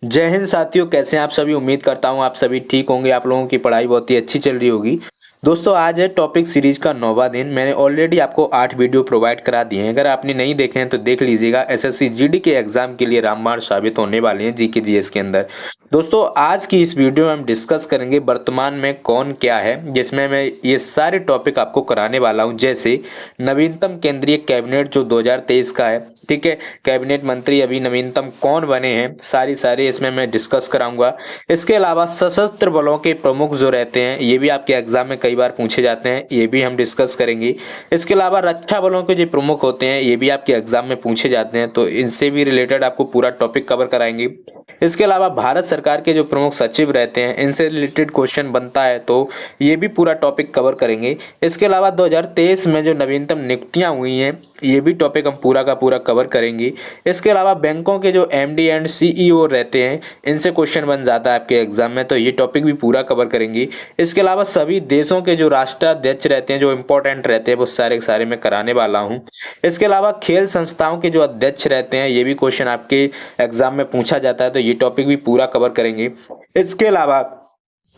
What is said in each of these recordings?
जय हिंद साथियों, कैसे हैं आप सभी। उम्मीद करता हूं आप सभी ठीक होंगे। आप लोगों की पढ़ाई बहुत ही अच्छी चल रही होगी। दोस्तों, आज है टॉपिक सीरीज का 9वां दिन। मैंने ऑलरेडी आपको 8 वीडियो प्रोवाइड करा दिए हैं। अगर आपने नहीं देखे हैं तो देख लीजिएगा। एसएससी जीडी के एग्जाम के लिए रामबाण साबित होने वाले हैं जीके जीएस के अंदर। दोस्तों, आज की इस वीडियो में हम डिस्कस करेंगे वर्तमान में कौन क्या है, जिसमें मैं ये सारे टॉपिक आपको कराने वाला हूं। जैसे नवीनतम केंद्रीय कैबिनेट जो 2023 का है, ठीक है। कैबिनेट मंत्री अभी नवीनतम कौन बने हैं, सारी इसमें मैं डिस्कस कराऊंगा। इसके अलावा सशस्त्र बलों के प्रमुख जो रहते हैं, ये भी आपके एग्जाम में कई बार पूछे जाते हैं, ये भी हम डिस्कस करेंगे। इसके अलावा रक्षा बलों के जो प्रमुख होते हैं, ये भी आपके एग्जाम में पूछे जाते हैं, तो इनसे भी रिलेटेड आपको पूरा टॉपिक कवर कराएंगे। इसके अलावा भारत सरकार के जो प्रमुख सचिव रहते हैं, इनसे रिलेटेड क्वेश्चन बनता है, तो ये भी पूरा टॉपिक कवर करेंगे। इसके अलावा 2023 में जो नवीनतम नियुक्तियां हुई हैं, ये भी टॉपिक हम पूरा का पूरा कवर करेंगे। इसके अलावा बैंकों के जो एमडी एंड सीईओ रहते हैं, इनसे क्वेश्चन बन जाता है आपके एग्जाम में, तो ये टॉपिक भी पूरा कवर करेंगे। इसके अलावा सभी देशों के जो राष्ट्राध्यक्ष रहते हैं, जो इंपॉर्टेंट रहते हैं, वो सारे सारे मैं कराने वाला हूँ। इसके अलावा खेल संस्थाओं के जो अध्यक्ष रहते हैं, ये भी क्वेश्चन आपके एग्जाम में पूछा जाता है, तो ये टॉपिक भी पूरा कवर करेंगे। इसके अलावा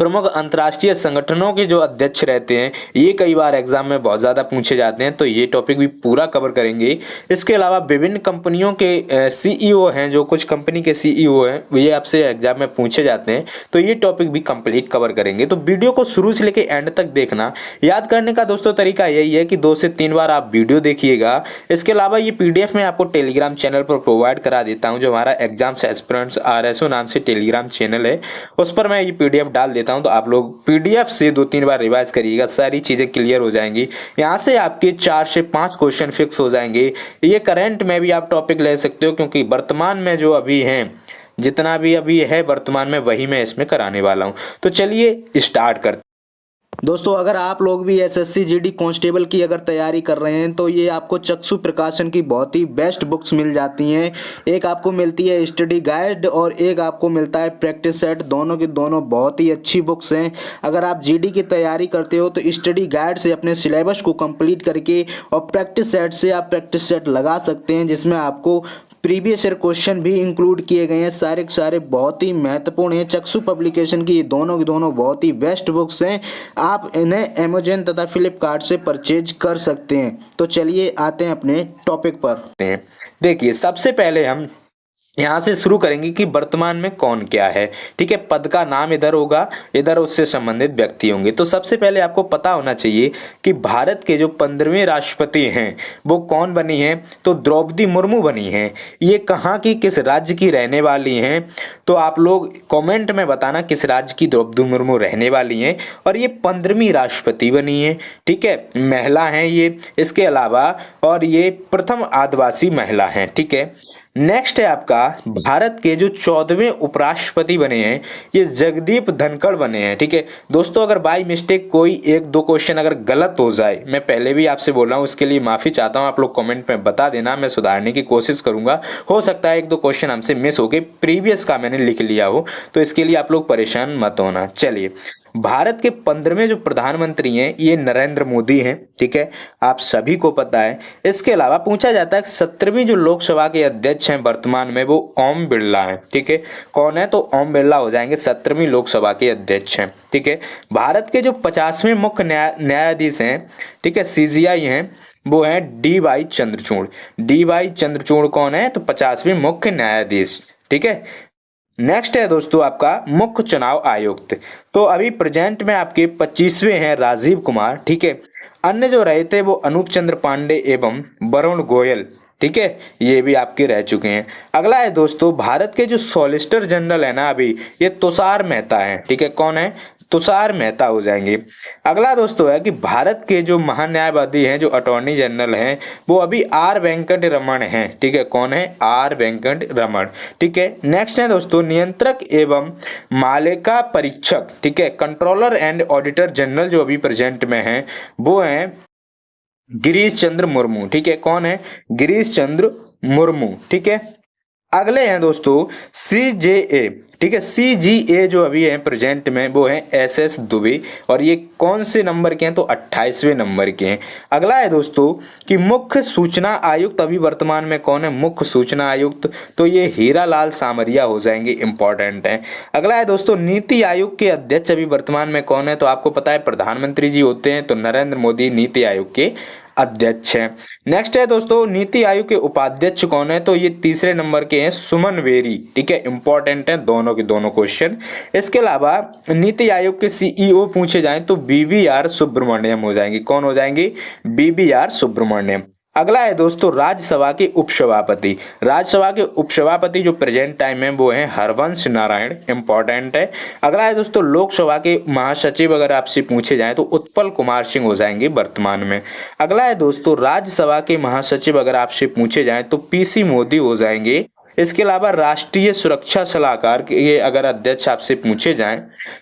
प्रमुख अंतर्राष्ट्रीय संगठनों के जो अध्यक्ष रहते हैं, ये कई बार एग्जाम में बहुत ज्यादा पूछे जाते हैं, तो ये टॉपिक भी पूरा कवर करेंगे। इसके अलावा विभिन्न कंपनियों के सीईओ हैं, जो कुछ कंपनी के सीईओ हैं, ये आपसे एग्जाम में पूछे जाते हैं, तो ये टॉपिक भी कंप्लीट कवर करेंगे। तो वीडियो को शुरू से लेकर एंड तक देखना। याद करने का दोस्तों तरीका यही है कि 2 से 3 बार आप वीडियो देखिएगा। इसके अलावा ये पीडीएफ मैं आपको टेलीग्राम चैनल पर प्रोवाइड करा देता हूँ, जो हमारा एग्जाम्स एस्पिरेंट्स आरएसओ नाम से टेलीग्राम चैनल है, उस पर मैं ये पीडीएफ डाल देता हूं। तो आप लोग पीडीएफ से 2-3 बार रिवाइज करिएगा, सारी चीजें क्लियर हो जाएंगी। यहां से आपके 4 से 5 क्वेश्चन फिक्स हो जाएंगे। ये करंट में भी आप टॉपिक ले सकते हो, क्योंकि वर्तमान में जो अभी हैं, जितना भी अभी है वर्तमान में, वही मैं इसमें कराने वाला हूं। तो चलिए स्टार्ट करते हैं। दोस्तों, अगर आप लोग भी एसएससी जीडी कांस्टेबल की अगर तैयारी कर रहे हैं, तो ये आपको चक्षु प्रकाशन की बहुत ही बेस्ट बुक्स मिल जाती हैं। एक आपको मिलती है स्टडी गाइड और एक आपको मिलता है प्रैक्टिस सेट। दोनों की दोनों बहुत ही अच्छी बुक्स हैं। अगर आप जीडी की तैयारी करते हो तो स्टडी गाइड से अपने सिलेबस को कंप्लीट करके और प्रैक्टिस सेट से आप प्रैक्टिस सेट लगा सकते हैं, जिसमें आपको प्रीवियस ईयर क्वेश्चन भी इंक्लूड किए गए हैं। सारे के सारे बहुत ही महत्वपूर्ण हैं। चक्षु पब्लिकेशन की दोनों की दोनों बहुत ही बेस्ट बुक्स हैं। आप इन्हें अमेजन तथा फ्लिपकार्ट से परचेज कर सकते हैं। तो चलिए आते हैं अपने टॉपिक पर। देखिए, सबसे पहले हम यहाँ से शुरू करेंगे कि वर्तमान में कौन क्या है। ठीक है, पद का नाम इधर होगा, इधर उससे संबंधित व्यक्ति होंगे। तो सबसे पहले आपको पता होना चाहिए कि भारत के जो 15वें राष्ट्रपति हैं, वो कौन बनी हैं। तो द्रौपदी मुर्मू बनी हैं। ये कहाँ की, किस राज्य की रहने वाली हैं, तो आप लोग कमेंट में बताना किस राज्य की द्रौपदी मुर्मू रहने वाली हैं। और ये 15वीं राष्ट्रपति बनी है। ठीक है, महिला हैं ये। इसके अलावा और ये प्रथम आदिवासी महिला हैं। ठीक है, नेक्स्ट है आपका, भारत के जो 14वें उपराष्ट्रपति बने हैं, ये जगदीप धनखड़ बने हैं। ठीक है दोस्तों, अगर बाय मिस्टेक कोई 1-2 क्वेश्चन अगर गलत हो जाए, मैं पहले भी आपसे बोल रहा हूँ, उसके लिए माफी चाहता हूँ। आप लोग कमेंट में बता देना, मैं सुधारने की कोशिश करूंगा। हो सकता है 1-2 क्वेश्चन हमसे मिस हो गए, प्रीवियस का मैंने लिख लिया हो, तो इसके लिए आप लोग परेशान मत होना। चलिए, भारत के 15वें जो प्रधानमंत्री हैं, ये नरेंद्र मोदी हैं। ठीक है, आप सभी को पता है। इसके अलावा पूछा जाता है कि 17वीं जो लोकसभा के अध्यक्ष हैं वर्तमान में, वो ओम बिरला हैं। ठीक है, कौन है, तो ओम बिरला हो जाएंगे 17वीं लोकसभा के अध्यक्ष हैं। ठीक है, भारत के जो 50वें मुख्य न्यायाधीश हैं, ठीक है, सीजीआई हैं, वो हैं D Y Chandrachud. D Y Chandrachud कौन है, तो 50वें मुख्य न्यायाधीश। ठीक है, नेक्स्ट है दोस्तों आपका मुख्य चुनाव आयुक्त। तो अभी प्रेजेंट में आपके 25वें हैं राजीव कुमार। ठीक है, अन्य जो रहे थे वो अनूप चंद्र पांडे एवं वरुण गोयल। ठीक है, ये भी आपके रह चुके हैं। अगला है दोस्तों, भारत के जो सॉलिसिटर जनरल है ना अभी, ये तुषार मेहता है। ठीक है, कौन है, तुषार मेहता हो जाएंगे। अगला दोस्तों है कि भारत के जो महान्यायवादी हैं, जो अटॉर्नी जनरल हैं, वो अभी आर वेंकट रमन हैं। ठीक है, कौन है, आर वेंकट रमन। ठीक है, नेक्स्ट है दोस्तों, नियंत्रक एवं मालिका परीक्षक। ठीक है, कंट्रोलर एंड ऑडिटर जनरल जो अभी प्रेजेंट में हैं, वो हैं गिरीश चंद्र मुर्मू। ठीक है, कौन है, गिरीश चंद्र मुर्मू। ठीक है, अगले हैं दोस्तों CJA, ठीक है। CGA जो अभी है प्रेजेंट में, वो है SS दुबे, और ये कौन से नंबर के हैं, तो 28वें नंबर के हैं। अगला है दोस्तों कि मुख्य सूचना आयुक्त अभी वर्तमान में कौन है, मुख्य सूचना आयुक्त, तो ये हीरा लाल सामरिया हो जाएंगे, इंपॉर्टेंट है। अगला है दोस्तों नीति आयोग के अध्यक्ष अभी वर्तमान में कौन है, तो आपको पता है प्रधानमंत्री जी होते हैं, तो नरेंद्र मोदी नीति आयोग के अध्यक्ष हैं। नेक्स्ट है दोस्तों नीति आयोग के उपाध्यक्ष कौन है, तो ये तीसरे नंबर के हैं सुमन बेरी, ठीक है, इंपॉर्टेंट है दोनों के दोनों क्वेश्चन। इसके अलावा नीति आयोग के CEO पूछे जाएं तो BBR सुब्रमण्यम हो जाएंगे, कौन हो जाएंगे, BBR सुब्रमण्यम। अगला है दोस्तों राज्यसभा के उपसभापति, राज्यसभा के उपसभापति जो प्रेजेंट टाइम में वो हैं हरवंश नारायण, इंपॉर्टेंट है। अगला है दोस्तों लोकसभा के महासचिव अगर आपसे पूछे जाएं तो उत्पल कुमार सिंह हो जाएंगे वर्तमान में। अगला है दोस्तों राज्यसभा के महासचिव अगर आपसे पूछे जाएं तो PC मोदी हो जाएंगे। इसके अलावा राष्ट्रीय सुरक्षा सलाहकार के अगर अध्यक्ष आपसे पूछे जाएं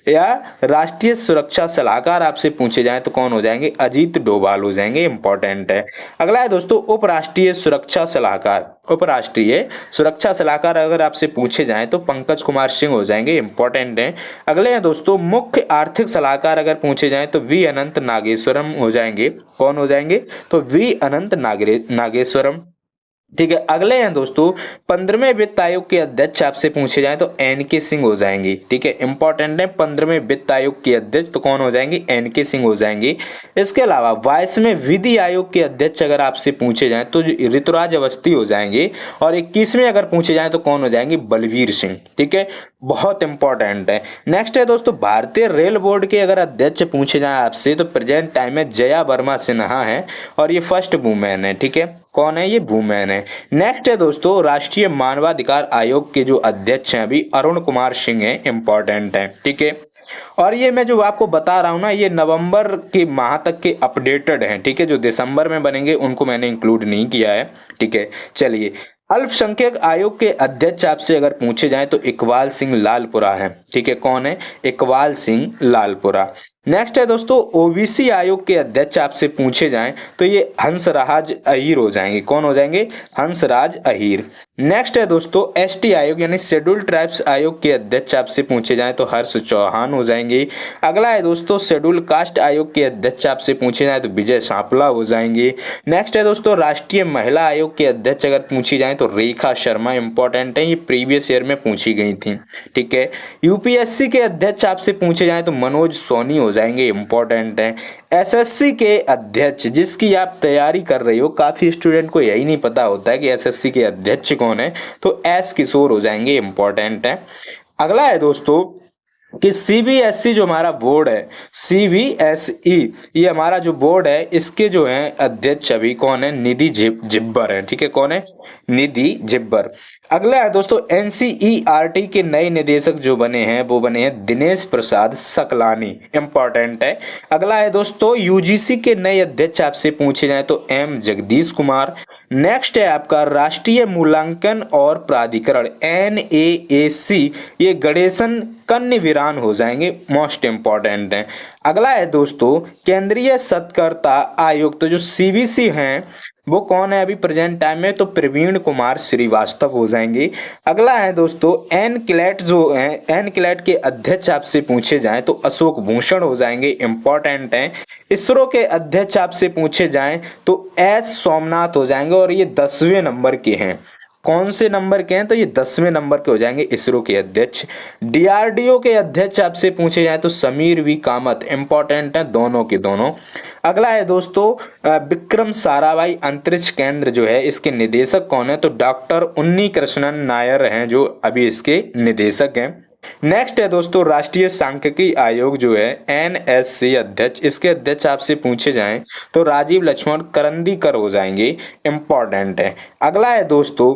या राष्ट्रीय सुरक्षा सलाहकार आपसे पूछे जाएं तो कौन हो जाएंगे, अजीत डोभाल हो जाएंगे, इंपॉर्टेंट है। अगला है दोस्तों उपराष्ट्रीय सुरक्षा सलाहकार, उपराष्ट्रीय सुरक्षा सलाहकार अगर आपसे पूछे जाएं तो पंकज कुमार सिंह हो जाएंगे, इंपॉर्टेंट है। अगले हैं दोस्तों मुख्य आर्थिक सलाहकार अगर पूछे जाएं तो V अनंत नागेश्वरम हो जाएंगे, कौन हो जाएंगे, तो V अनंत नागेश्वरम, ठीक है। अगले हैं दोस्तों 15वें वित्त आयोग के अध्यक्ष आपसे पूछे जाएं तो NK सिंह हो जाएंगे, ठीक है, इंपॉर्टेंट है। 15वें वित्त आयोग के अध्यक्ष तो कौन हो जाएंगे, NK सिंह हो जाएंगे। इसके अलावा 22वें विधि आयोग के अध्यक्ष अगर आपसे पूछे जाएं तो ऋतुराज अवस्थी हो जाएंगे, और 21वें अगर पूछे जाएं तो कौन हो जाएंगे, बलवीर सिंह, ठीक है, बहुत इंपॉर्टेंट है। नेक्स्ट है दोस्तों भारतीय रेल बोर्ड के अगर अध्यक्ष पूछे जाएं आपसे तो प्रेजेंट टाइम में जया वर्मा सिन्हा है, और ये फर्स्ट वुमेन है, ठीक है, कौन है, ये वुमेन है। नेक्स्ट है दोस्तों राष्ट्रीय मानवाधिकार आयोग के जो अध्यक्ष हैं अभी अरुण कुमार सिंह हैं, इंपॉर्टेंट है, ठीक है। और ये मैं जो आपको बता रहा हूं ना, ये नवंबर के माह तक के अपडेटेड हैं, ठीक है, जो दिसंबर में बनेंगे उनको मैंने इंक्लूड नहीं किया है, ठीक है। चलिए अल्पसंख्यक आयोग के अध्यक्ष आपसे अगर पूछे जाएं तो इकबाल सिंह लालपुरा है, ठीक है, कौन है, इकबाल सिंह लालपुरा। नेक्स्ट है दोस्तों OBC आयोग के अध्यक्ष आपसे पूछे जाएं तो ये हंसराज अहीर हो जाएंगे, कौन हो जाएंगे, हंसराज अहीर। नेक्स्ट है दोस्तों ST आयोग यानी शेड्यूल ट्राइब्स आयोग के अध्यक्ष आपसे पूछे जाएं तो हर्ष चौहान हो जाएंगे। अगला है दोस्तों शेड्यूल कास्ट आयोग के अध्यक्ष आपसे पूछे जाएं तो विजय सांपला हो जाएंगे। नेक्स्ट है दोस्तों राष्ट्रीय महिला आयोग के अध्यक्ष अगर पूछी जाए तो रेखा शर्मा, इंपॉर्टेंट है, ये प्रीवियस ईयर में पूछी गई थी, ठीक है। UPSC के अध्यक्ष आपसे पूछे जाए तो मनोज सोनी हो जाएंगे, इंपॉर्टेंट है। SSC के अध्यक्ष जिसकी आप तैयारी कर रही हो, काफी स्टूडेंट को यही नहीं पता होता है कि SSC के अध्यक्ष कौन है, तो S किशोर हो जाएंगे, इंपॉर्टेंट है। अगला है दोस्तों कि CBSE जो हमारा बोर्ड है, CBSE ये हमारा जो बोर्ड है, इसके जो है अध्यक्ष अभी कौन है, निधि जिब्बर है, ठीक है, कौन है, निधि जिब्बर। अगला है दोस्तों NCERT के नए निदेशक जो बने हैं वो बने हैं दिनेश प्रसाद सकलानी, इंपॉर्टेंट है। अगला है दोस्तों UGC के नए अध्यक्ष आपसे पूछे जाए तो M जगदीश कुमार। नेक्स्ट है आपका राष्ट्रीय मूल्यांकन और प्राधिकरण NAAC, ये गणेशन कन्यवीरान हो जाएंगे, मोस्ट इंपॉर्टेंट है। अगला है दोस्तों केंद्रीय सतर्कता आयोग, तो जो CBC हैं वो कौन है अभी प्रेजेंट टाइम में, तो प्रवीण कुमार श्रीवास्तव हो जाएंगे। अगला है दोस्तों NCLAT जो है, NCLAT के अध्यक्ष आपसे पूछे जाएं तो अशोक भूषण हो जाएंगे, इंपॉर्टेंट हैं। इसरो के अध्यक्ष आपसे पूछे जाएं तो S सोमनाथ हो जाएंगे, और ये 10वें नंबर के हैं, कौन से नंबर के हैं, तो ये 10वें नंबर के हो जाएंगे इसरो के अध्यक्ष। DRDO के अध्यक्ष आपसे पूछे जाए तो समीर V कामत, इंपॉर्टेंट है दोनों के दोनों। अगला है दोस्तों विक्रम साराभाई अंतरिक्ष केंद्र जो है, इसके निदेशक कौन है, तो डॉक्टर उन्नी कृष्णन नायर हैं जो अभी इसके निदेशक हैं। नेक्स्ट है दोस्तों राष्ट्रीय सांख्यिकी आयोग जो है NSC अध्यक्ष, इसके अध्यक्ष आपसे पूछे जाएं तो राजीव लक्ष्मण करंदीकर हो जाएंगे, इंपॉर्टेंट है। अगला है दोस्तों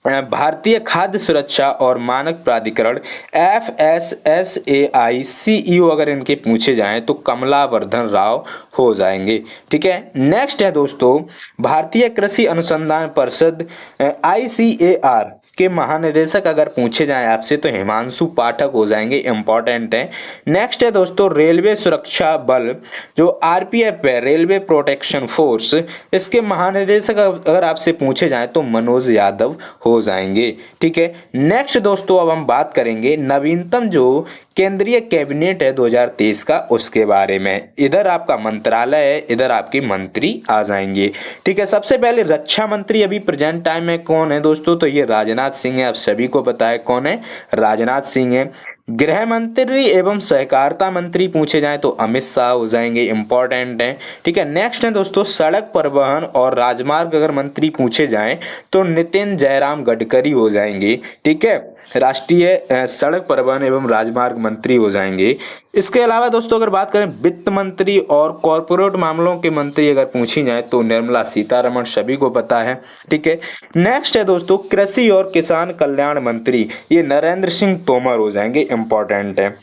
भारतीय खाद्य सुरक्षा और मानक प्राधिकरण FSSAI CEO अगर इनके पूछे जाएं तो कमलावर्धन राव हो जाएंगे, ठीक है। नेक्स्ट है दोस्तों भारतीय कृषि अनुसंधान परिषद ICAR, के महानिदेशक अगर पूछे जाएं आपसे तो हिमांशु पाठक हो जाएंगे, इंपॉर्टेंट है। नेक्स्ट है दोस्तों रेलवे सुरक्षा बल जो आरपीएफ है, रेलवे प्रोटेक्शन फोर्स, इसके महानिदेशक अगर आपसे पूछे जाएं तो मनोज यादव हो जाएंगे। ठीक है। नेक्स्ट दोस्तों अब हम बात करेंगे नवीनतम जो केंद्रीय कैबिनेट है 2023 का, उसके बारे में। इधर आपका मंत्रालय है, इधर आपके मंत्री आ जाएंगे। ठीक है। सबसे पहले रक्षा मंत्री अभी प्रेजेंट टाइम में कौन है दोस्तों, तो ये राजनाथ सिंह है। आप सभी को पता है कौन है, राजनाथ सिंह है। गृह मंत्री एवं सहकारिता मंत्री पूछे जाएं तो अमित शाह हो जाएंगे, इंपॉर्टेंट है। ठीक है। नेक्स्ट है दोस्तों सड़क परिवहन और राजमार्ग अगर मंत्री पूछे जाएं तो नितिन जयराम गडकरी हो जाएंगे। ठीक है। राष्ट्रीय सड़क परिवहन एवं राजमार्ग मंत्री हो जाएंगे। इसके अलावा दोस्तों अगर बात करें वित्त मंत्री और कॉरपोरेट मामलों के मंत्री अगर पूछी जाए तो निर्मला सीतारमण, सभी को पता है। ठीक है। नेक्स्ट है दोस्तों कृषि और किसान कल्याण मंत्री, ये नरेंद्र सिंह तोमर हो जाएंगे, इंपॉर्टेंट है।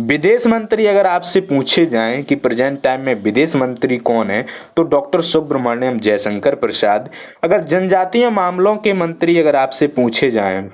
विदेश मंत्री अगर आपसे पूछे जाएं कि प्रेजेंट टाइम में विदेश मंत्री कौन है तो डॉक्टर सुब्रमण्यम जयशंकर प्रसाद। अगर जनजातीय मामलों के मंत्री अगर आपसे पूछे जाएं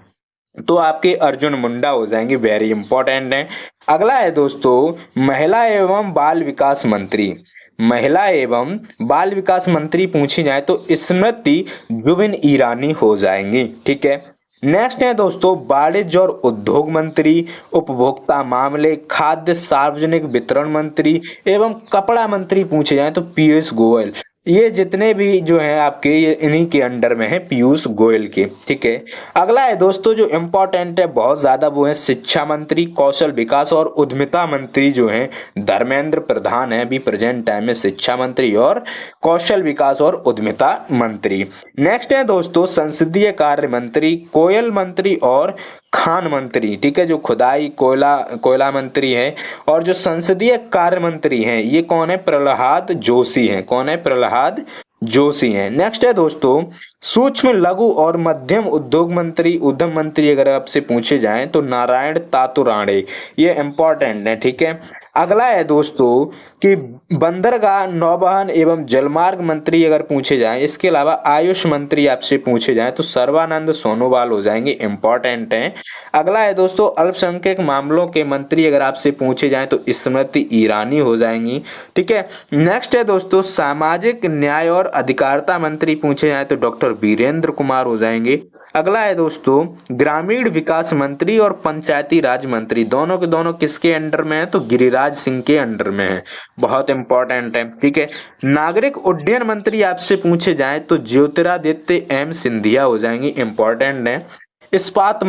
तो आपके अर्जुन मुंडा हो जाएंगे, वेरी इंपॉर्टेंट है। अगला है दोस्तों महिला एवं बाल विकास मंत्री। महिला एवं बाल विकास मंत्री पूछी जाए तो स्मृति जुबिन ईरानी हो जाएंगी। ठीक है। नेक्स्ट है दोस्तों वाणिज्य और उद्योग मंत्री, उपभोक्ता मामले, खाद्य सार्वजनिक वितरण मंत्री एवं कपड़ा मंत्री पूछे जाए तो पीयूष गोयल। ये जितने भी जो हैं आपके ये इन्हीं के अंडर में है, पीयूष गोयल के। ठीक है। अगला है दोस्तों जो इम्पोर्टेंट है बहुत ज्यादा, वो है शिक्षा मंत्री, कौशल विकास और उद्यमिता मंत्री जो हैं धर्मेंद्र प्रधान है अभी प्रेजेंट टाइम में शिक्षा मंत्री और कौशल विकास और उद्यमिता मंत्री। नेक्स्ट है दोस्तों संसदीय कार्य मंत्री, कोयल मंत्री और खान मंत्री। ठीक है। जो खुदाई कोयला मंत्री है और जो संसदीय कार्य मंत्री हैं ये कौन है, प्रहलाद जोशी हैं। कौन है, प्रहलाद जोशी हैं। नेक्स्ट है दोस्तों सूक्ष्म लघु और मध्यम उद्योग मंत्री, उद्यम मंत्री अगर आपसे पूछे जाएं तो नारायण तातुराणे, ये इंपॉर्टेंट है। ठीक है। अगला है दोस्तों कि बंदरगाह नौवहन एवं जलमार्ग मंत्री अगर पूछे जाएं, इसके अलावा आयुष मंत्री आपसे पूछे जाएं तो सर्बानंद सोनोवाल हो जाएंगे, इंपॉर्टेंट हैं। अगला है दोस्तों अल्पसंख्यक मामलों के मंत्री अगर आपसे पूछे जाएं तो स्मृति ईरानी हो जाएंगी। ठीक है। नेक्स्ट है दोस्तों सामाजिक न्याय और अधिकारिता मंत्री पूछे जाएं तो डॉक्टर वीरेंद्र कुमार हो जाएंगे। अगला है दोस्तों ग्रामीण विकास मंत्री और पंचायती राज मंत्री, दोनों के दोनों किसके अंडर में है तो गिरिराज सिंह के अंडर में है, बहुत इंपॉर्टेंट है। ठीक है। नागरिक उड्डयन मंत्री आपसे पूछे जाएं तो ज्योतिरादित्य एम सिंधिया हो जाएंगे, इंपॉर्टेंट है। इस्पात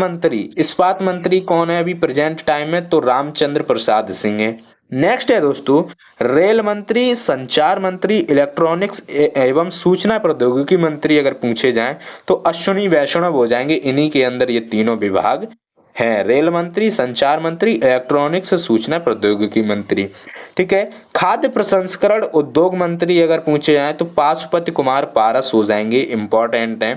मंत्री कौन है अभी प्रेजेंट टाइम में तो रामचंद्र प्रसाद सिंह है। नेक्स्ट है दोस्तों रेल मंत्री, संचार मंत्री, इलेक्ट्रॉनिक्स एवं सूचना प्रौद्योगिकी मंत्री अगर पूछे जाएं तो अश्विनी वैष्णव हो जाएंगे, इन्हीं के अंदर ये तीनों विभाग हैं, रेल मंत्री, संचार मंत्री, इलेक्ट्रॉनिक्स सूचना प्रौद्योगिकी मंत्री। ठीक है। खाद्य प्रसंस्करण उद्योग मंत्री अगर पूछे जाएं तो पाशुपति कुमार पारस हो जाएंगे, इंपॉर्टेंट है।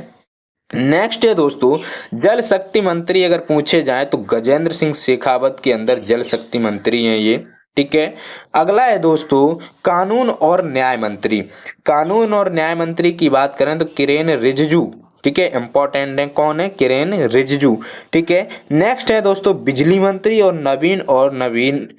नेक्स्ट है दोस्तों जल शक्ति मंत्री अगर पूछे जाएं तो गजेंद्र सिंह शेखावत के अंदर जल शक्ति मंत्री हैं ये। ठीक है। अगला है दोस्तों कानून और न्याय मंत्री। कानून और न्याय मंत्री की बात करें तो किरेन रिजिजू, ठीक है, इंपॉर्टेंट है। कौन है, किरेन रिजिजू। ठीक है। नेक्स्ट है दोस्तों बिजली मंत्री और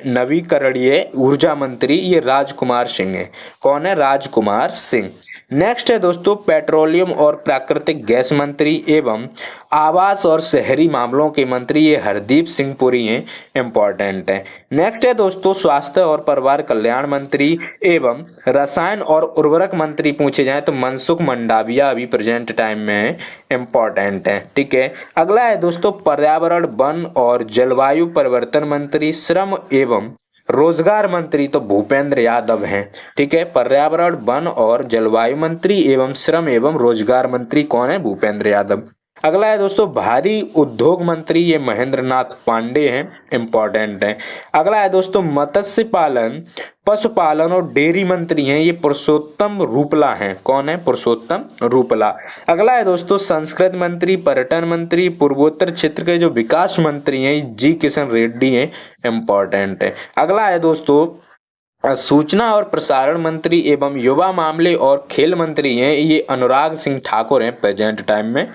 नवीकरणीय ऊर्जा मंत्री, ये राजकुमार सिंह है। कौन है, राजकुमार सिंह। नेक्स्ट है दोस्तों पेट्रोलियम और प्राकृतिक गैस मंत्री एवं आवास और शहरी मामलों के मंत्री, ये हरदीप सिंह पुरी हैं, इंपॉर्टेंट है। नेक्स्ट है दोस्तों स्वास्थ्य और परिवार कल्याण मंत्री एवं रसायन और उर्वरक मंत्री पूछे जाएं तो मनसुख मंडाविया अभी प्रेजेंट टाइम में है, इंपॉर्टेंट है। ठीक है। अगला है दोस्तों पर्यावरण वन और जलवायु परिवर्तन मंत्री, श्रम एवं रोजगार मंत्री तो भूपेंद्र यादव हैं। ठीक है। पर्यावरण वन और जलवायु मंत्री एवं श्रम एवं रोजगार मंत्री कौन है, भूपेंद्र यादव। अगला है दोस्तों भारी उद्योग मंत्री, ये महेंद्र नाथ पांडे हैं, इंपॉर्टेंट है। अगला है दोस्तों मत्स्य पालन, पशुपालन और डेयरी मंत्री हैं, ये पुरुषोत्तम रूपला हैं। कौन है, पुरुषोत्तम रूपला। अगला है दोस्तों संस्कृत मंत्री, पर्यटन मंत्री, पूर्वोत्तर क्षेत्र के जो विकास मंत्री हैं जी किशन रेड्डी हैं, इंपॉर्टेंट है। अगला है दोस्तों सूचना और प्रसारण मंत्री एवं युवा मामले और खेल मंत्री हैं, ये अनुराग सिंह ठाकुर हैं प्रेजेंट टाइम में।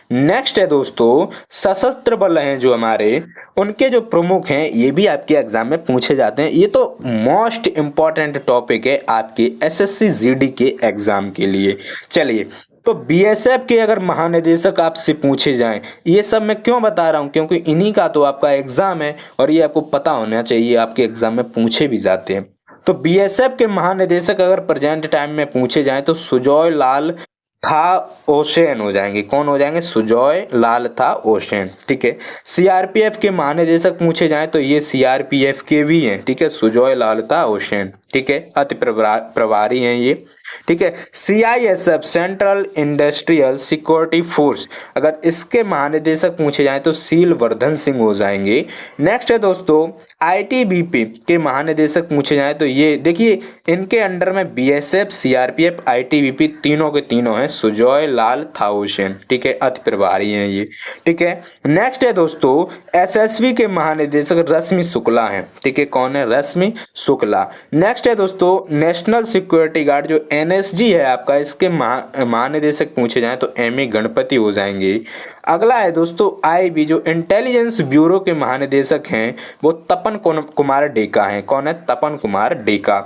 नेक्स्ट है दोस्तों, सशस्त्र बल हैं जो हमारे, उनके जो प्रमुख हैं ये भी आपके एग्जाम में पूछे जाते हैं। ये तो मोस्ट इंपॉर्टेंट टॉपिक है आपके एसएससी जीडी के एग्जाम के लिए। चलिए, तो बीएसएफ के अगर महानिदेशक आपसे पूछे जाएं, ये सब मैं क्यों बता रहा हूं, क्योंकि इन्हीं का तो आपका एग्जाम है और ये आपको पता होना चाहिए, आपके एग्जाम में पूछे भी जाते हैं। तो बीएसएफ के महानिदेशक अगर प्रेजेंट टाइम में पूछे जाएं तो सुजॉय लाल था ओशेन हो जाएंगे। कौन हो जाएंगे? सुजॉय लाल था ओशेन। ठीक है। सीआरपीएफ के महानिदेशक पूछे जाएं तो ये सीआरपीएफ के भी हैं। ठीक है, सुजॉय लाल था ओशेन। ठीक है, अति प्रभारी हैं ये। ठीक है। CISF central industrial security force, अगर इसके महानिदेशक पूछे जाएं तो सील वर्धन सिंह हो जाएंगे। नेक्स्ट है दोस्तों, आईटीबीपी के महानिदेशक पूछे जाएं तो ये देखिए, इनके अंडर में बीएसएफ, सीआरपीएफ, आईटीबीपी तीनों के तीनों हैं सुजॉय लाल थाउसेन। ठीक है, अति प्रभारी हैं ये। ठीक है। नेक्स्ट है दोस्तों, एसएसबी के महानिदेशक रश्मि शुक्ला हैं। ठीक है, कौन है? रश्मि शुक्ला। नेक्स्ट है दोस्तों, नेशनल सिक्योरिटी गार्ड जो एनएसजी है आपका, इसके महानिदेशक पूछे जाएं तो एम ए गणपति हो जाएंगे। अगला है दोस्तों आईबी, जो इंटेलिजेंस ब्यूरो के महानिदेशक हैं वो तपन कुमार डेका हैं। कौन है? तपन कुमार डेका।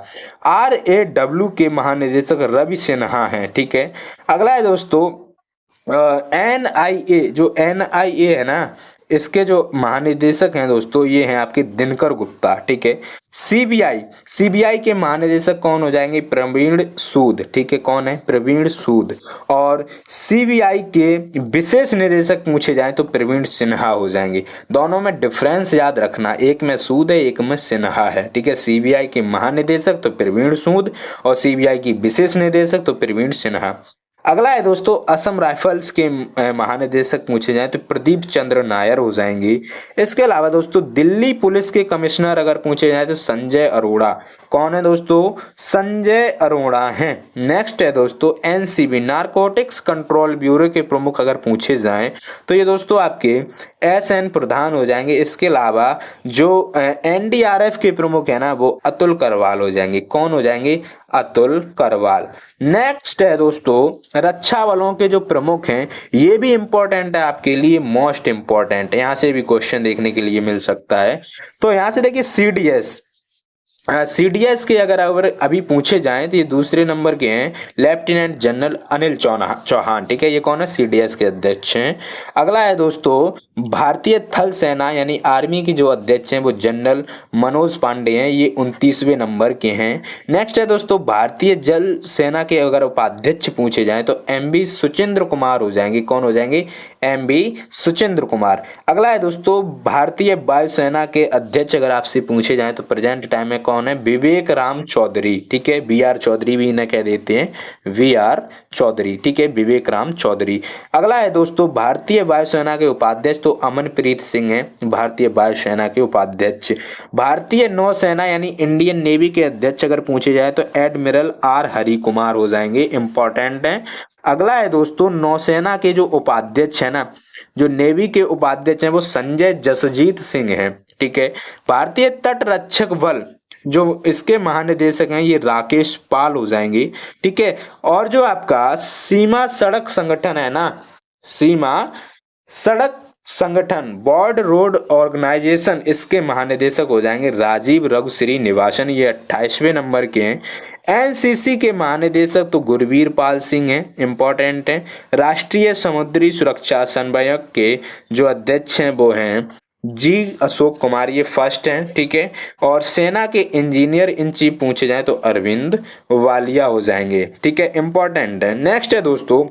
RAW के महानिदेशक रवि सिन्हा हैं। ठीक है। अगला है दोस्तों NIA, जो NIA है ना, इसके जो महानिदेशक हैं दोस्तों ये हैं आपके दिनकर गुप्ता। ठीक है। सीबीआई के महानिदेशक कौन हो जाएंगे? प्रवीण सूद। ठीक है, कौन है? प्रवीण सूद। और सीबीआई के विशेष निदेशक पूछे जाएं तो प्रवीण सिन्हा हो जाएंगे। दोनों में डिफरेंस याद रखना, एक में सूद है, एक में सिन्हा है। ठीक है, सीबीआई के महानिदेशक तो प्रवीण सूद और सीबीआई की विशेष निदेशक तो प्रवीण सिन्हा। अगला है दोस्तों, असम राइफल्स के महानिदेशक पूछे जाएं तो प्रदीप चंद्र नायर हो जाएंगे। इसके अलावा दोस्तों दिल्ली पुलिस के कमिश्नर अगर पूछे जाएं तो संजय अरोड़ा। कौन है दोस्तों? संजय अरोड़ा हैं। नेक्स्ट है दोस्तों एनसीबी, नारकोटिक्स कंट्रोल ब्यूरो के प्रमुख अगर पूछे जाएं तो ये दोस्तों आपके SN प्रधान हो जाएंगे। इसके अलावा जो NDRF के प्रमुख है ना वो अतुल करवाल हो जाएंगे। कौन हो जाएंगे? अतुल करवाल। नेक्स्ट है दोस्तों रक्षा बलों के जो प्रमुख हैं, ये भी इंपॉर्टेंट है आपके लिए, मोस्ट इंपॉर्टेंट है, यहाँ से भी क्वेश्चन देखने के लिए मिल सकता है। तो यहाँ से देखिए सीडीएस के अगर अभी पूछे जाएं तो ये दूसरे नंबर के हैं लेफ्टिनेंट जनरल अनिल चौहान। ठीक है, ये कौन है? सीडीएस के अध्यक्ष हैं। अगला है दोस्तों भारतीय थल सेना यानी आर्मी की जो अध्यक्ष हैं वो जनरल मनोज पांडे हैं, ये 29वें नंबर के हैं। नेक्स्ट है दोस्तों भारतीय जल सेना के अगर उपाध्यक्ष पूछे जाएं तो MB सुचिंद्र कुमार हो जाएंगे। कौन हो जाएंगे? MB सुचिंद्र कुमार। अगला है दोस्तों भारतीय वायुसेना के अध्यक्ष अगर आपसे पूछे जाएं तो प्रेजेंट टाइम में कौन है? विवेक राम चौधरी। ठीक है, BR चौधरी भी इन्हें कह देते हैं, VR चौधरी। ठीक है, विवेक राम चौधरी। अगला है दोस्तों भारतीय वायुसेना के उपाध्यक्ष तो अमनप्रीत सिंह हैं, भारतीय वायुसेना के उपाध्यक्ष। भारतीय नौसेना यानी इंडियन नेवी के अध्यक्ष अगर पूछे जाए तो एडमिरल R हरि कुमार हो जाएंगे, इंपॉर्टेंट है। अगला है दोस्तों नौसेना के जो उपाध्यक्ष है ना, जो नेवी के उपाध्यक्ष हैं वो संजय जसजीत सिंह हैं। ठीक है। भारतीय तट रक्षक बल जो इसके महानिदेशक हैं ये राकेश पाल हो जाएंगे। ठीक है। और जो आपका सीमा सड़क संगठन है ना, सीमा सड़क संगठन बॉर्डर रोड ऑर्गेनाइजेशन, इसके महानिदेशक हो जाएंगे राजीव रघु श्रीनिवासन, ये 28वें नंबर के हैं। एनसीसी के महानिदेशक तो गुरवीर पाल सिंह हैं, इंपॉर्टेंट हैं। राष्ट्रीय समुद्री सुरक्षा समन्वयक के जो अध्यक्ष हैं वो हैं G अशोक कुमार, ये फर्स्ट हैं। ठीक है। और सेना के इंजीनियर इन चीफ पूछे जाए तो अरविंद वालिया हो जाएंगे। ठीक है, इंपॉर्टेंट है। नेक्स्ट है दोस्तों,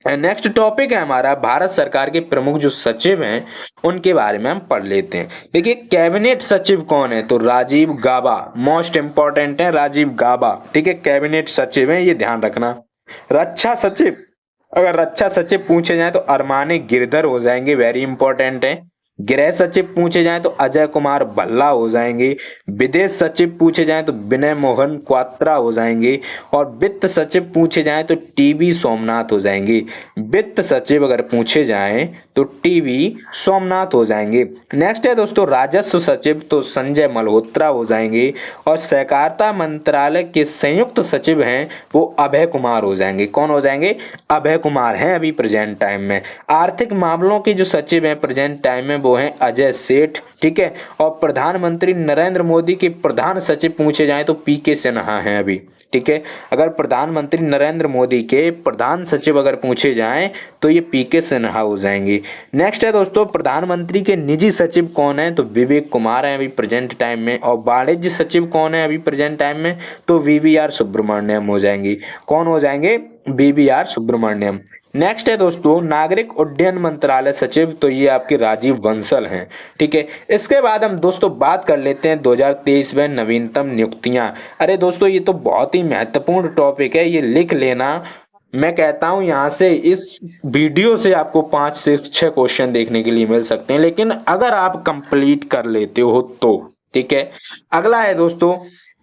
नेक्स्ट टॉपिक है हमारा भारत सरकार के प्रमुख जो सचिव हैं उनके बारे में हम पढ़ लेते हैं। देखिए कैबिनेट सचिव कौन है? तो राजीव गाबा, मोस्ट इंपॉर्टेंट है राजीव गाबा। ठीक है, कैबिनेट सचिव है, ये ध्यान रखना। रक्षा सचिव, अगर रक्षा सचिव पूछे जाए तो अरमाने गिरधर हो जाएंगे, वेरी इंपॉर्टेंट है। गृह सचिव पूछे जाएं तो अजय कुमार भल्ला हो जाएंगे। विदेश सचिव पूछे जाएं तो विनय मोहन क्वात्रा हो जाएंगे। और वित्त सचिव पूछे जाएं तो TB सोमनाथ हो जाएंगे। वित्त सचिव अगर पूछे जाएं तो तो टीवी सोमनाथ हो जाएंगे। नेक्स्ट है दोस्तों राजस्व सचिव, तो संजय मल्होत्रा हो जाएंगे। और सहकारिता मंत्रालय के संयुक्त सचिव हैं वो अभय कुमार हो जाएंगे। कौन हो जाएंगे? अभय कुमार हैं अभी प्रेजेंट टाइम में। आर्थिक मामलों के जो सचिव हैं प्रेजेंट टाइम में वो हैं अजय सेठ, ठीक है। और प्रधानमंत्री नरेंद्र मोदी के प्रधान सचिव पूछे जाएं तो पीके सिन्हा हैं अभी, ठीक है। अगर प्रधानमंत्री नरेंद्र मोदी के प्रधान सचिव अगर पूछे जाएं तो ये पीके सिन्हा हो जाएंगे। नेक्स्ट है दोस्तों प्रधानमंत्री के निजी सचिव कौन है? तो विवेक कुमार हैं अभी प्रेजेंट टाइम में। और वाणिज्य सचिव कौन है अभी प्रेजेंट टाइम में? तो वीवीआर सुब्रमण्यम हो जाएंगे। कौन हो जाएंगे? वीवीआर सुब्रमण्यम। नेक्स्ट है दोस्तों नागरिक उड्डयन मंत्रालय सचिव, तो ये आपके राजीव बंसल हैं, ठीक है। इसके बाद हम दोस्तों बात कर लेते हैं 2023 में नवीनतम नियुक्तियां। अरे दोस्तों ये तो बहुत ही महत्वपूर्ण टॉपिक है, ये लिख लेना। मैं कहता हूं यहाँ से इस वीडियो से आपको 5 से 6 क्वेश्चन देखने के लिए मिल सकते हैं, लेकिन अगर आप कंप्लीट कर लेते हो तो, ठीक है। अगला है दोस्तों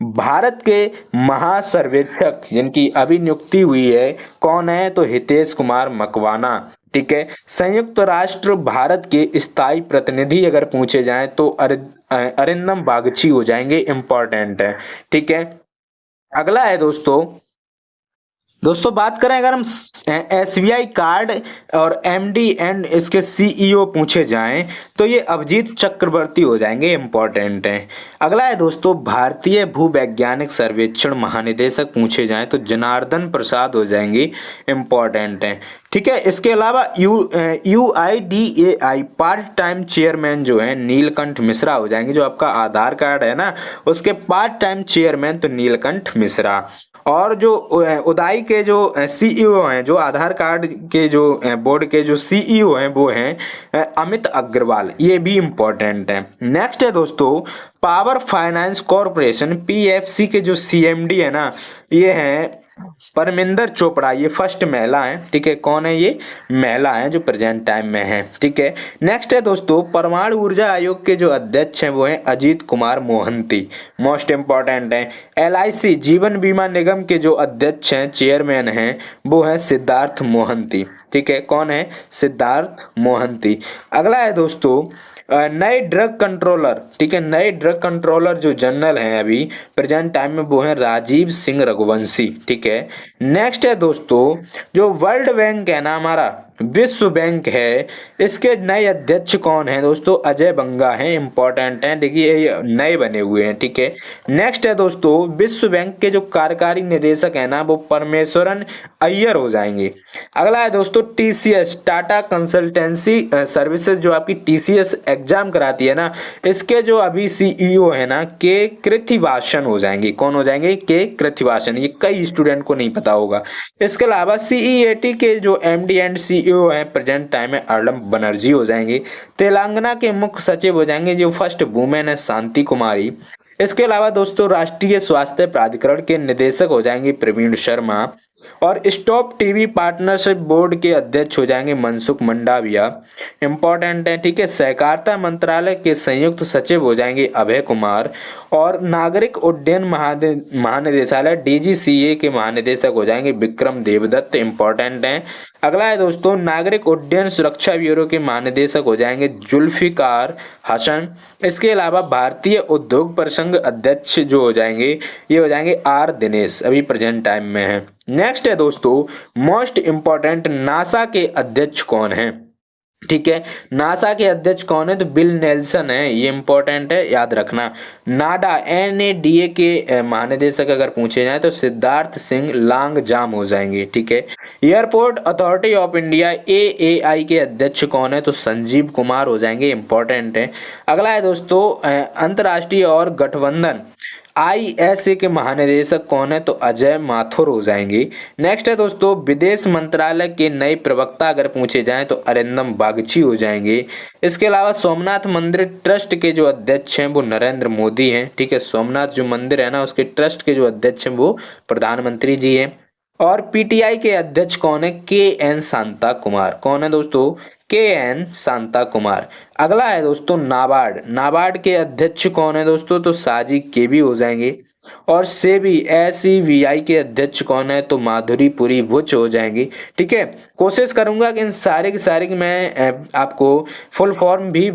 भारत के महासर्वेक्षक जिनकी अभी नियुक्ति हुई है कौन है? तो हितेश कुमार मकवाना, ठीक है। संयुक्त राष्ट्र भारत के स्थायी प्रतिनिधि अगर पूछे जाएं तो अरिंदम बागची हो जाएंगे, इंपॉर्टेंट है, ठीक है। अगला है दोस्तों बात करें अगर हम एसबीआई कार्ड और एमडी एंड इसके सीईओ पूछे जाएं तो ये अभिजीत चक्रवर्ती हो जाएंगे, इंपॉर्टेंट है। अगला है दोस्तों भारतीय भूवैज्ञानिक सर्वेक्षण महानिदेशक पूछे जाएं तो जनार्दन प्रसाद हो जाएंगे, इंपॉर्टेंट है, ठीक है। इसके अलावा यूआईडीएआई पार्ट टाइम चेयरमैन जो है नीलकंठ मिश्रा हो जाएंगे। जो आपका आधार कार्ड है ना उसके पार्ट टाइम चेयरमैन तो नीलकंठ मिश्रा। और जो उदाई के जो सीईओ हैं, जो आधार कार्ड के जो बोर्ड के जो सीईओ हैं वो हैं अमित अग्रवाल, ये भी इंपॉर्टेंट है। नेक्स्ट है दोस्तों पावर फाइनेंस कॉरपोरेशन पीएफसी के जो सीएमडी है ना ये हैं परमिंदर चोपड़ा, ये फर्स्ट महिला है, ठीक है। कौन है? ये महिला है जो प्रेजेंट टाइम में है, ठीक है। नेक्स्ट है दोस्तों परमाणु ऊर्जा आयोग के जो अध्यक्ष हैं वो हैं अजीत कुमार मोहंती, मोस्ट इंपॉर्टेंट है। एलआईसी जीवन बीमा निगम के जो अध्यक्ष हैं चेयरमैन हैं वो हैं सिद्धार्थ मोहंती, ठीक है। कौन है? सिद्धार्थ मोहंती। अगला है दोस्तों नए ड्रग कंट्रोलर, ठीक है। नए ड्रग कंट्रोलर जो जनरल हैं अभी प्रेजेंट टाइम में वो हैं राजीव सिंह रघुवंशी, ठीक है। नेक्स्ट है दोस्तों जो वर्ल्ड बैंक है ना हमारा विश्व बैंक है इसके नए अध्यक्ष कौन है? दोस्तों अजय बंगा हैं, इंपॉर्टेंट हैं, देखिए ये नए बने हुए हैं, ठीक है। नेक्स्ट है दोस्तों विश्व बैंक के जो कार्यकारी निदेशक है ना वो परमेश्वरन अय्यर हो जाएंगे। अगला है दोस्तों टीसीएस टाटा कंसल्टेंसी सर्विसेज, जो आपकी टीसीएस एग्जाम कराती है ना इसके जो अभी सीईओ है ना के कृथिवासन हो जाएंगे। कौन हो जाएंगे? के कृथिवासन, ये कई स्टूडेंट को नहीं पता होगा। इसके अलावा सीईएटी के जो एमडी एंड सीईओ हैं प्रेजेंट टाइम में अर्लम बनर्जी हो जाएंगे। तेलंगाना के मुख्य सचिव हो जाएंगे जो फर्स्ट वुमेन है शांति कुमारी। इसके अलावा दोस्तों राष्ट्रीय स्वास्थ्य प्राधिकरण के निदेशक हो जाएंगे प्रवीण शर्मा। और स्टॉप टीवी पार्टनरशिप बोर्ड के अध्यक्ष हो जाएंगे मनसुख मंडाविया, इंपॉर्टेंट है, ठीक है। सहकारिता मंत्रालय के संयुक्त सचिव हो जाएंगे अभय कुमार। और नागरिक उड्डयन महानिदेशालय डीजीसीए के महानिदेशक हो जाएंगे विक्रम देवदत्त, इंपॉर्टेंट है। अगला है दोस्तों नागरिक उड्डयन सुरक्षा ब्यूरो के महानिदेशक हो जाएंगे जुल्फिकार हसन। इसके अलावा भारतीय उद्योग परिसंघ अध्यक्ष जो हो जाएंगे ये हो जाएंगे आर दिनेश, अभी प्रेजेंट टाइम में है। नेक्स्ट है दोस्तों मोस्ट इंपॉर्टेंट नासा के अध्यक्ष कौन है? ठीक है, नासा के अध्यक्ष कौन है? तो बिल नेल्सन है, ये इंपॉर्टेंट है, याद रखना। नाडा NADA के महानिदेशक अगर पूछे जाए तो सिद्धार्थ सिंह लांगजाम हो जाएंगे, ठीक है। Airport authority of India AAI के अध्यक्ष कौन है? तो संजीव कुमार हो जाएंगे, इंपॉर्टेंट है। अगला है दोस्तों अंतर्राष्ट्रीय और गठबंधन ISA के महानिदेशक कौन है? तो अजय माथुर हो जाएंगे। नेक्स्ट है दोस्तों विदेश मंत्रालय के नए प्रवक्ता अगर पूछे जाएं तो अरिंदम बागची हो जाएंगे। इसके अलावा सोमनाथ मंदिर ट्रस्ट के जो अध्यक्ष हैं वो नरेंद्र मोदी हैं, ठीक है। सोमनाथ जो मंदिर है ना उसके ट्रस्ट के जो अध्यक्ष हैं वो प्रधानमंत्री जी हैं। और PTI के अध्यक्ष कौन है? KN शांता कुमार। कौन है दोस्तों? KN शांता कुमार। अगला है दोस्तों नाबार्ड, नाबार्ड के अध्यक्ष कौन है दोस्तों? तो साजी केबी हो जाएंगे। और सेबी SEBI के अध्यक्ष कौन है, तो माधुरी पुरी बुच हो जाएंगी। ठीक है, कोशिश करूंगा कि इन सारे के सारे की मैं आपको फुल फॉर्म भी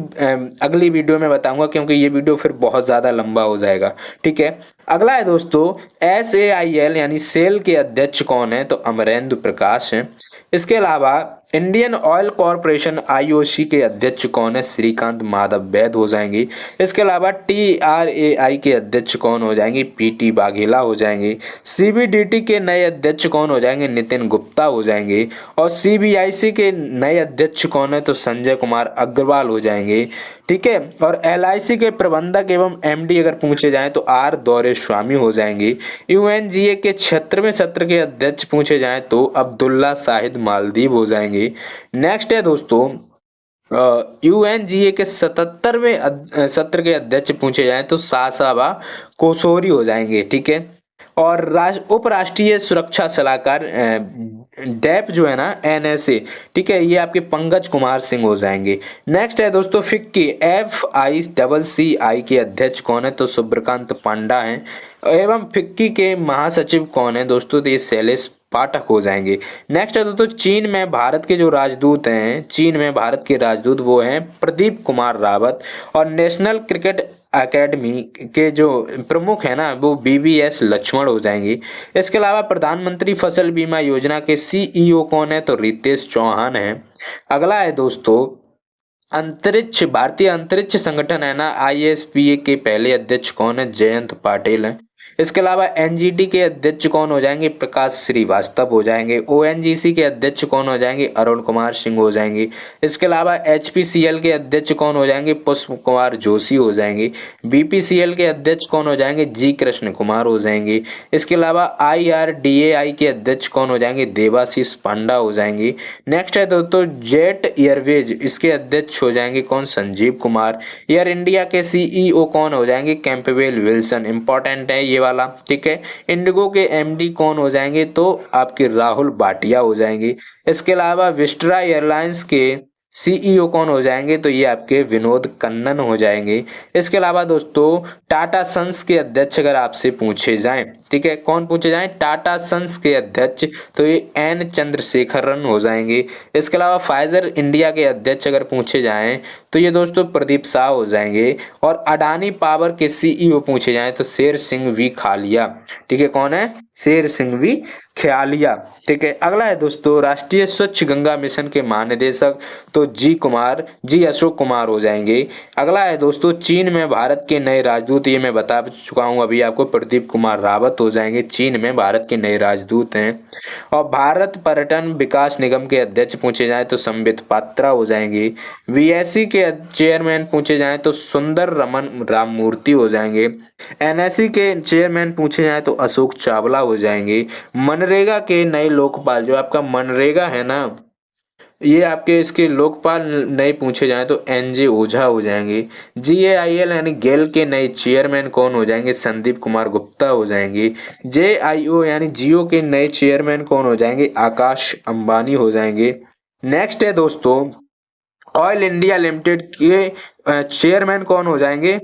अगली वीडियो में बताऊंगा, क्योंकि ये वीडियो फिर बहुत ज्यादा लंबा हो जाएगा। ठीक है, अगला है दोस्तों SAIL यानी सेल के अध्यक्ष कौन है, तो अमरेंद्र प्रकाश हैं। इसके अलावा इंडियन ऑयल कॉरपोरेशन IOC के अध्यक्ष कौन है, श्रीकांत माधव वैद हो जाएंगे। इसके अलावा TRAI के अध्यक्ष कौन हो जाएंगे, PT वाघेला हो जाएंगे। CBDT के नए अध्यक्ष कौन हो जाएंगे, नितिन गुप्ता हो जाएंगे। और CBIC के नए अध्यक्ष कौन है, तो संजय कुमार अग्रवाल हो जाएंगे। ठीक है, और LIC के प्रबंधक एवं MD अगर पूछे जाएं तो R दौरेस्वामी हो जाएंगे। UNGA के 76वें सत्र के अध्यक्ष पूछे जाएं तो अब्दुल्ला शाहिद मालदीव हो जाएंगे। नेक्स्ट है दोस्तों UNGA के 77वें सत्र के अध्यक्ष पूछे जाएं तो सासाबा कोसोरी हो जाएंगे। ठीक है, और उपराष्ट्रीय सुरक्षा सलाहकार डैप जो है ना NSA, ठीक है, ये आपके पंकज कुमार सिंह हो जाएंगे। नेक्स्ट है दोस्तों फिक्की FICCI के अध्यक्ष कौन है, तो सुब्रकांत पांडा हैं। एवं फिक्की के महासचिव कौन है दोस्तों, तो ये शैलेश पाठक हो जाएंगे। नेक्स्ट है दोस्तों चीन में भारत के जो राजदूत हैं, चीन में भारत के राजदूत वो हैं प्रदीप कुमार रावत। और नेशनल क्रिकेट एकेडमी के जो प्रमुख है ना वो BVS लक्ष्मण हो जाएंगे। इसके अलावा प्रधानमंत्री फसल बीमा योजना के CEO कौन है, तो रितेश चौहान है। अगला है दोस्तों भारतीय अंतरिक्ष संगठन है ना ISPA के पहले अध्यक्ष कौन है, जयंत पाटिल हैं। इसके अलावा NGT के अध्यक्ष कौन हो जाएंगे, प्रकाश श्रीवास्तव हो जाएंगे। ONGC के अध्यक्ष कौन हो जाएंगे, अरुण कुमार सिंह हो जाएंगे। इसके अलावा HPCL के अध्यक्ष कौन हो जाएंगे, पुष्प कुमार जोशी हो जाएंगे। BPCL के अध्यक्ष कौन हो जाएंगे, G कृष्ण कुमार हो जाएंगे। इसके अलावा IRDAI के अध्यक्ष कौन हो जाएंगे, देवाशीष पांडा हो जाएंगे। नेक्स्ट है दोस्तों जेट एयरवेज, इसके अध्यक्ष हो जाएंगे कौन, संजीव कुमार। एयर इंडिया के CEO कौन हो जाएंगे, कैंपबेल विल्सन, इंपॉर्टेंट है ये वाला। ठीक है, इंडिगो के MD कौन हो जाएंगे, तो आपके राहुल भाटिया हो जाएंगे। इसके अलावा विस्ट्रा एयरलाइंस के CEO कौन हो जाएंगे, तो ये आपके विनोद कन्नन हो जाएंगे। इसके अलावा दोस्तों टाटा सन्स के अध्यक्ष अगर आपसे पूछे जाएं, ठीक है, कौन पूछे जाएं, टाटा सन्स के अध्यक्ष, तो ये N चंद्रशेखरन हो जाएंगे। इसके अलावा फाइजर इंडिया के अध्यक्ष अगर पूछे जाएं तो ये दोस्तों प्रदीप शाह हो जाएंगे। और अडानी पावर के CEO पूछे जाएं तो शेर सिंह वी खालिया। ठीक है, कौन है, शेर सिंह वी ख्यालिया। ठीक है, अगला है दोस्तों राष्ट्रीय स्वच्छ गंगा मिशन के महानिदेशक, तो जी अशोक कुमार हो जाएंगे। अगला है दोस्तों चीन में भारत के नए राजदूत, ये मैं बता चुका हूं अभी आपको, प्रदीप कुमार रावत हो जाएंगे। चीन में भारत के नए राजदूत हैं। और भारत पर्यटन विकास निगम के अध्यक्ष पूछे जाए तो संबित पात्रा हो जाएंगे। VSC के चेयरमैन पूछे जाए तो सुंदर रमन राममूर्ति हो जाएंगे। NSE के चेयरमैन पूछे जाए तो अशोक चावला हो जाएंगे। मनरेगा के नए लोकपाल, जो आपका मनरेगा है ना, ये आपके इसके लोकपाल नए पूछे जाएं तो NJ ओझा हो जाएंगे। GAIL यानी गेल के नए चेयरमैन कौन हो जाएंगे, संदीप कुमार गुप्ता हो जाएंगे। JIO यानी जियो के नए चेयरमैन कौन हो जाएंगे, आकाश अंबानी हो जाएंगे। नेक्स्ट है दोस्तों ऑयल इंडिया लिमिटेड के चेयरमैन कौन हो जाएंगे,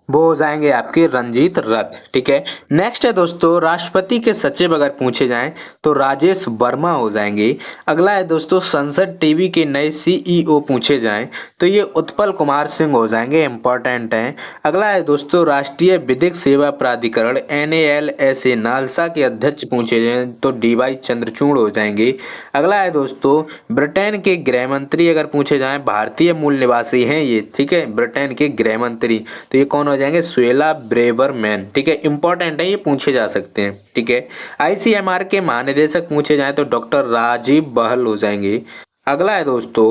वो हो जाएंगे आपके रंजीत रथ। ठीक है, नेक्स्ट है दोस्तों राष्ट्रपति के सचिव अगर पूछे जाएं तो राजेश वर्मा हो जाएंगे। अगला है दोस्तों संसद टीवी के नए CEO पूछे जाएं तो ये उत्पल कुमार सिंह हो जाएंगे, इंपॉर्टेंट हैं। अगला है दोस्तों राष्ट्रीय विधिक सेवा प्राधिकरण NALSA नालसा के अध्यक्ष पूछे जाएं तो DY चंद्रचूड़ हो जाएंगे। अगला है दोस्तों ब्रिटेन के गृह मंत्री अगर पूछे जाएं, भारतीय मूल निवासी हैं ये, ठीक है, ब्रिटेन के गृह मंत्री, तो ये कौन हो जाएंगे, सुएला ब्रेवरमैन। ठीक है, इंपॉर्टेंट है, ये पूछे जा सकते हैं। ठीक है, ICMR के महानिदेशक पूछे जाए तो डॉक्टर राजीव बहल हो जाएंगे। अगला है दोस्तों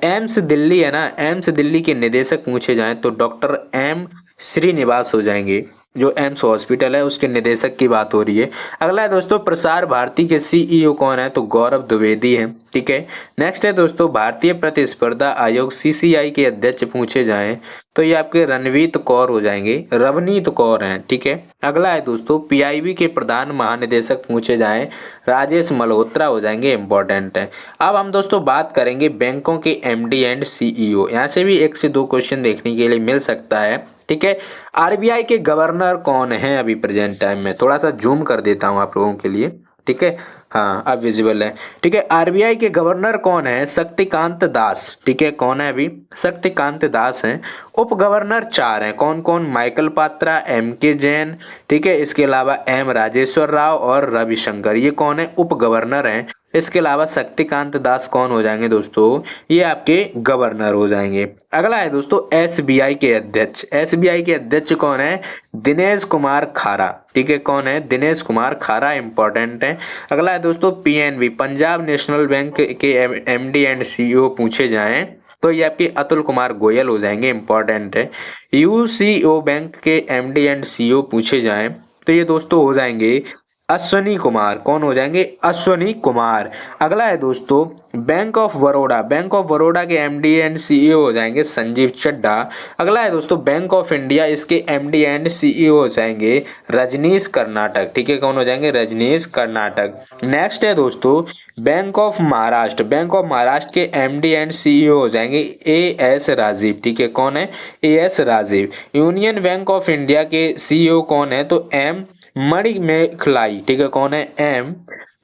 एम्स दिल्ली है ना, एम्स दिल्ली के निदेशक पूछे जाए तो डॉक्टर M श्रीनिवास हो जाएंगे। जो एम्स हॉस्पिटल है उसके निदेशक की बात हो रही है। अगला है दोस्तों प्रसार भारती के CEO कौन है, तो गौरव द्विवेदी हैं। ठीक है, नेक्स्ट है दोस्तों भारतीय प्रतिस्पर्धा आयोग CCI के अध्यक्ष पूछे जाएं तो ये आपके रणवीत कौर हो जाएंगे, रवनीत कौर हैं। ठीक है। अगला है दोस्तों पीआईबी के प्रधान महानिदेशक पूछे जाएं, राजेश मल्होत्रा हो जाएंगे, इंपॉर्टेंट है। अब हम दोस्तों बात करेंगे बैंकों के एमडी एंड सीईओ। यहाँ से भी 1 से 2 क्वेश्चन देखने के लिए मिल सकता है। ठीक है। आरबीआई के गवर्नर कौन है अभी प्रेजेंट टाइम में, थोड़ा सा जूम कर देता हूँ आप लोगों के लिए। ठीक है। हाँ अब विजिबल है। ठीक है। आरबीआई के गवर्नर कौन है, शक्तिकांत दास। ठीक है। कौन है अभी, शक्तिकांत दास हैं। उप गवर्नर 4 हैं, कौन कौन, माइकल पात्रा, एम के जैन। ठीक है। इसके अलावा एम राजेश्वर राव और रविशंकर, ये कौन है, उप गवर्नर हैं। इसके अलावा शक्तिकांत दास कौन हो जाएंगे दोस्तों, ये आपके गवर्नर हो जाएंगे। अगला है दोस्तों एसबीआई के अध्यक्ष। एसबीआई के अध्यक्ष कौन है, दिनेश कुमार खारा। ठीक है। कौन है, दिनेश कुमार खारा, इंपॉर्टेंट है। अगला है दोस्तों पीएनबी, पंजाब नेशनल बैंक के एमडी एंड सीईओ पूछे जाएं तो ये आपके अतुल कुमार गोयल हो जाएंगे, इंपॉर्टेंट है। यूसीओ बैंक के एमडी एंड सीईओ पूछे जाएं तो ये दोस्तों हो जाएंगे अश्वनी कुमार। कौन हो जाएंगे, अश्वनी कुमार। अगला है दोस्तों bank of Baroda. Bank of Baroda के एमडी एंड सीईओ हो जाएंगे संजीव चड्ढा। अगला है दोस्तों बैंक ऑफ इंडिया, इसके एमडी एंड सीईओ हो जाएंगे रजनीश कर्नाटक। ठीक है। कौन हो जाएंगे, रजनीश कर्नाटक। नेक्स्ट है दोस्तों bank of Maharashtra. Bank of Maharashtra के एमडी एंड सीईओ हो जाएंगे ए एस राजीव। ठीक है। कौन है, A S Rajeev. Union Bank of India के सीईओ कौन है, तो एम मणिमेखलाई। ठीक है। कौन है, एम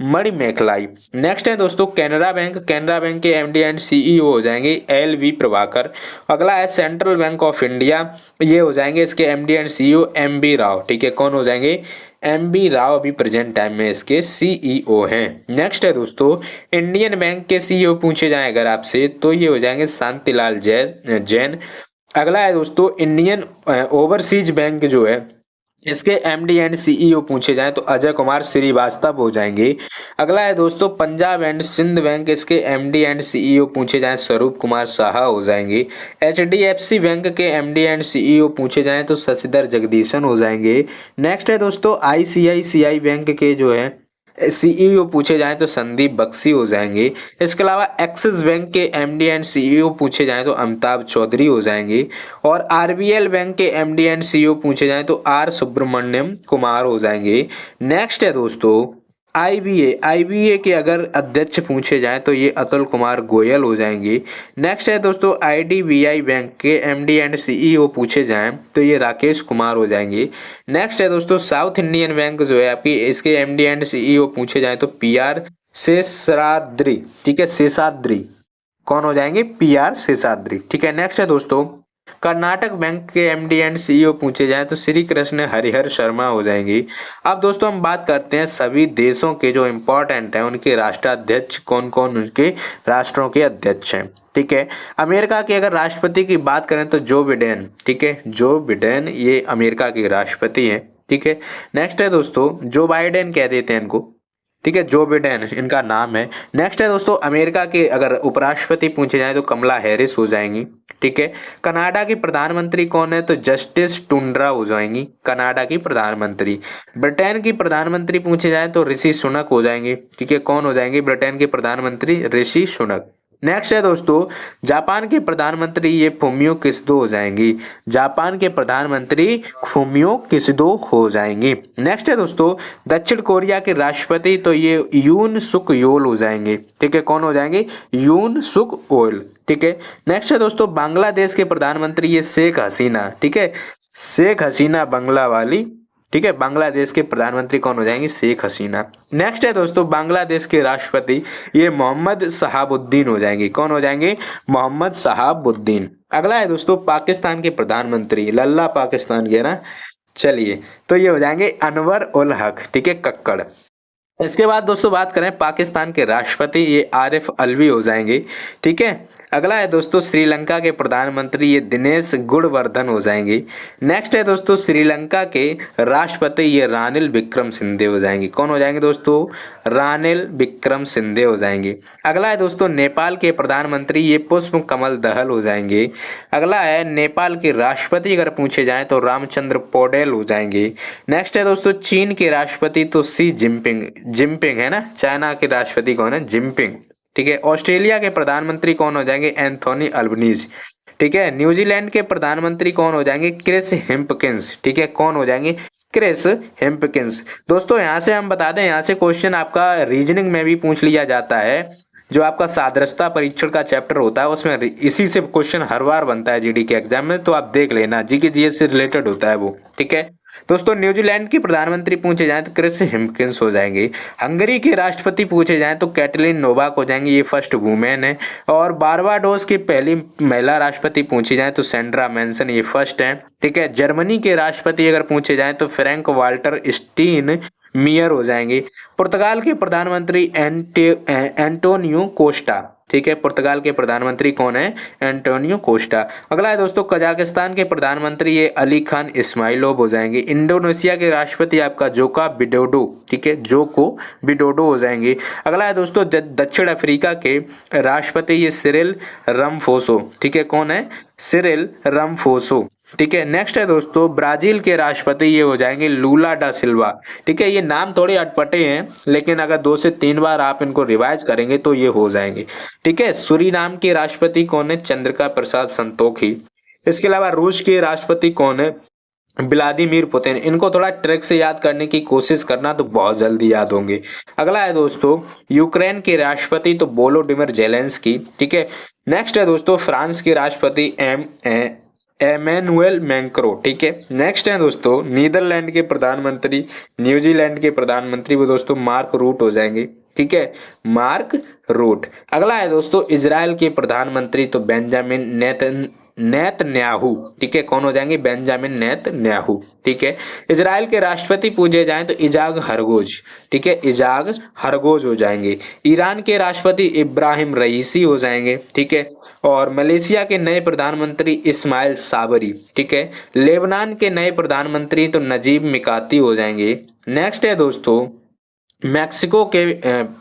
मणिमेखलाई। नेक्स्ट है दोस्तों कैनरा बैंक। कैनरा बैंक के एमडी एंड सीईओ हो जाएंगे एल वी प्रभाकर। अगला है सेंट्रल बैंक ऑफ इंडिया, ये हो जाएंगे इसके MD and CEO M B Rao. ठीक है। कौन हो जाएंगे, एम बी राव अभी प्रेजेंट टाइम में इसके सीईओ हैं। नेक्स्ट है दोस्तों इंडियन बैंक के सीईओ पूछे जाए अगर आपसे तो ये हो जाएंगे शांतिलाल जैन। अगला है दोस्तों इंडियन ओवरसीज बैंक जो है इसके एमडी एंड सीईओ पूछे जाएं तो अजय कुमार श्रीवास्तव हो जाएंगे। अगला है दोस्तों पंजाब एंड सिंध बैंक, इसके एमडी एंड सीईओ पूछे जाएं स्वरूप कुमार साहा हो जाएंगे। एचडीएफसी बैंक के एमडी एंड सीईओ पूछे जाएं तो शशिधर जगदीशन हो जाएंगे। नेक्स्ट है दोस्तों आईसीआईसीआई बैंक के जो है सीईओ पूछे जाएं तो संदीप बख्शी हो जाएंगे। इसके अलावा एक्सिस बैंक के एमडी एंड सीईओ पूछे जाएं तो अमिताभ चौधरी हो जाएंगे। और आरबीएल बैंक के एमडी एंड सीईओ पूछे जाएं तो आर सुब्रमण्यम कुमार हो जाएंगे। नेक्स्ट है दोस्तों आईबीए के अगर अध्यक्ष पूछे जाएं तो ये अतुल कुमार गोयल हो जाएंगे। नेक्स्ट है दोस्तों आईडीबीआई बैंक के एमडी एंड सीईओ पूछे जाएं तो ये राकेश कुमार हो जाएंगे। नेक्स्ट है दोस्तों साउथ इंडियन बैंक जो है आपकी, इसके एमडी एंड सीईओ पूछे जाएं तो पीआर शेषाद्री। ठीक है, शेषाद्री। कौन हो जाएंगे, पीआर शेषाद्री। ठीक है। नेक्स्ट है दोस्तों कर्नाटक बैंक के एमडी एंड सीईओ पूछे जाएं तो श्री कृष्ण हरिहर शर्मा हो जाएंगे। अब दोस्तों हम बात करते हैं सभी देशों के जो इंपॉर्टेंट हैं उनके राष्ट्राध्यक्ष कौन कौन उनके राष्ट्रों के अध्यक्ष हैं। ठीक है। अमेरिका के अगर राष्ट्रपति की बात करें तो जो बिडेन। ठीक है, जो बिडेन ये अमेरिका के राष्ट्रपति हैं। ठीक है। नेक्स्ट है दोस्तों जो बाइडेन कह देते हैं इनको। ठीक है, जो बिडेन इनका नाम है। नेक्स्ट है दोस्तों अमेरिका के अगर उपराष्ट्रपति पूछे जाए तो कमला हैरिस हो जाएंगी। ठीक है। कनाडा की प्रधानमंत्री कौन है, तो जस्टिस टुंड्रा हो जाएंगी, कनाडा की प्रधानमंत्री। ब्रिटेन की प्रधानमंत्री पूछे जाए तो ऋषि सुनक हो जाएंगे। ठीक है। कौन हो जाएंगे, ब्रिटेन के प्रधानमंत्री ऋषि सुनक। नेक्स्ट है दोस्तों जापान के प्रधानमंत्री ये फुमियो किसिडो हो जाएंगी, जापान के प्रधानमंत्री फुमियो किसिडो हो जाएंगी। नेक्स्ट है दोस्तों दक्षिण कोरिया के राष्ट्रपति तो ये यून सुक योल हो जाएंगे। ठीक है। कौन हो जाएंगे, यून सुक ओल। ठीक है। नेक्स्ट है दोस्तों बांग्लादेश के प्रधानमंत्री ये शेख हसीना। ठीक है, शेख हसीना बंगला वाली। ठीक है, बांग्लादेश के प्रधानमंत्री कौन हो जाएंगे, शेख हसीना। नेक्स्ट है दोस्तों बांग्लादेश के राष्ट्रपति ये मोहम्मद शहाबुद्दीन हो जाएंगे। कौन हो जाएंगे, मोहम्मद शहाबुद्दीन। अगला है दोस्तों पाकिस्तान के प्रधानमंत्री, लल्ला पाकिस्तान के ना, चलिए तो ये हो जाएंगे अनवर उल हक। ठीक है, कक्कड़। इसके बाद दोस्तों बात करें पाकिस्तान के राष्ट्रपति ये आरिफ अलवी हो जाएंगे। ठीक है। अगला है दोस्तों श्रीलंका के प्रधानमंत्री ये दिनेश गुणवर्धन हो जाएंगे। नेक्स्ट है दोस्तों श्रीलंका के राष्ट्रपति ये रानिल विक्रमसिंघे हो जाएंगे। कौन हो जाएंगे दोस्तों, रानिल विक्रमसिंघे हो जाएंगे। अगला है दोस्तों नेपाल के प्रधानमंत्री ये पुष्प कमल दहल हो जाएंगे। अगला है नेपाल के राष्ट्रपति अगर पूछे जाएं तो रामचंद्र पौडेल हो जाएंगे। नेक्स्ट है दोस्तों चीन के राष्ट्रपति तो शी जिनपिंग है ना, चाइना के राष्ट्रपति कौन है, जिनपिंग। ठीक है। ऑस्ट्रेलिया के प्रधानमंत्री कौन हो जाएंगे, एंथोनी अल्बनीज। ठीक है। न्यूजीलैंड के प्रधानमंत्री कौन हो जाएंगे? क्रिस हिम्पकिंस। ठीक है, कौन हो जाएंगे? क्रिस हिम्पकिंस। दोस्तों यहाँ से हम बता दें, यहाँ से क्वेश्चन आपका रीजनिंग में भी पूछ लिया जाता है। जो आपका सादृश्यता परीक्षण का चैप्टर होता है उसमें इसी से क्वेश्चन हर बार बनता है जीडी के एग्जाम में, तो आप देख लेना, जीके जीएस से रिलेटेड होता है वो। ठीक है दोस्तों, न्यूजीलैंड के प्रधानमंत्री पूछे जाएं तो क्रिस हिम्पकिंस हो जाएंगे। हंगरी के राष्ट्रपति पूछे जाएं तो कैटलिन नोवाक हो जाएंगे, ये फर्स्ट वुमेन है। और बारबाडोस की पहली महिला राष्ट्रपति पूछी जाए तो सेंड्रा मेंसन, ये फर्स्ट है। ठीक है, जर्मनी के राष्ट्रपति अगर पूछे जाएं तो फ्रैंक वाल्टर स्टीन मियर हो जाएंगे। पुर्तगाल के प्रधानमंत्री एंटोनियो कोस्टा। ठीक है, पुर्तगाल के प्रधानमंत्री कौन है? Antonio Costa. अगला है दोस्तों कजाकिस्तान के प्रधानमंत्री ये अली खान इस्माइलोव हो जाएंगे। इंडोनेशिया के राष्ट्रपति आपका जोको विडोडो। ठीक है, जोको विडोडो हो जाएंगे। अगला है दोस्तों दक्षिण अफ्रीका के राष्ट्रपति ये सिरिल रामफोसो। ठीक है, कौन है? सिरिल रामफोसो। ठीक है, नेक्स्ट है दोस्तों ब्राजील के राष्ट्रपति ये हो जाएंगे लूला डा सिल्वा। ठीक है, ये नाम थोड़े अटपटे हैं, लेकिन अगर 2 से 3 बार आप इनको रिवाइज करेंगे तो ये हो जाएंगे। ठीक है, सूरीनाम के राष्ट्रपति कौन है? चंद्रिका प्रसाद संतोखी। इसके अलावा रूस के राष्ट्रपति कौन है? Vladimir Putin. इनको थोड़ा ट्रिक से याद करने की कोशिश करना तो बहुत जल्दी याद होंगे। अगला है दोस्तों यूक्रेन के राष्ट्रपति तो वोलोडिमिर जेलेंस्की। ठीक है, नेक्स्ट है दोस्तों फ्रांस के राष्ट्रपति एमेनुएल मैक्रो। ठीक है, नेक्स्ट है दोस्तों नीदरलैंड के प्रधानमंत्री, न्यूजीलैंड के प्रधानमंत्री वो दोस्तों मार्क रूट हो जाएंगे। ठीक है, मार्क रूट। अगला है दोस्तों इजराइल के प्रधानमंत्री तो बेंजामिन नेतन्याहू। ठीक है, कौन हो जाएंगे? Benjamin Netanyahu. ठीक है, इजराइल के राष्ट्रपति पूछे जाएं तो इजाग हरगोज। ठीक है, इजाग हरगोज हो जाएंगे। ईरान के राष्ट्रपति इब्राहिम रईसी हो जाएंगे। ठीक है, और मलेशिया के नए प्रधानमंत्री इस्माइल साबरी। ठीक है, लेबनान के नए प्रधानमंत्री तो नजीब मिकाती हो जाएंगे। नेक्स्ट है दोस्तों मैक्सिको के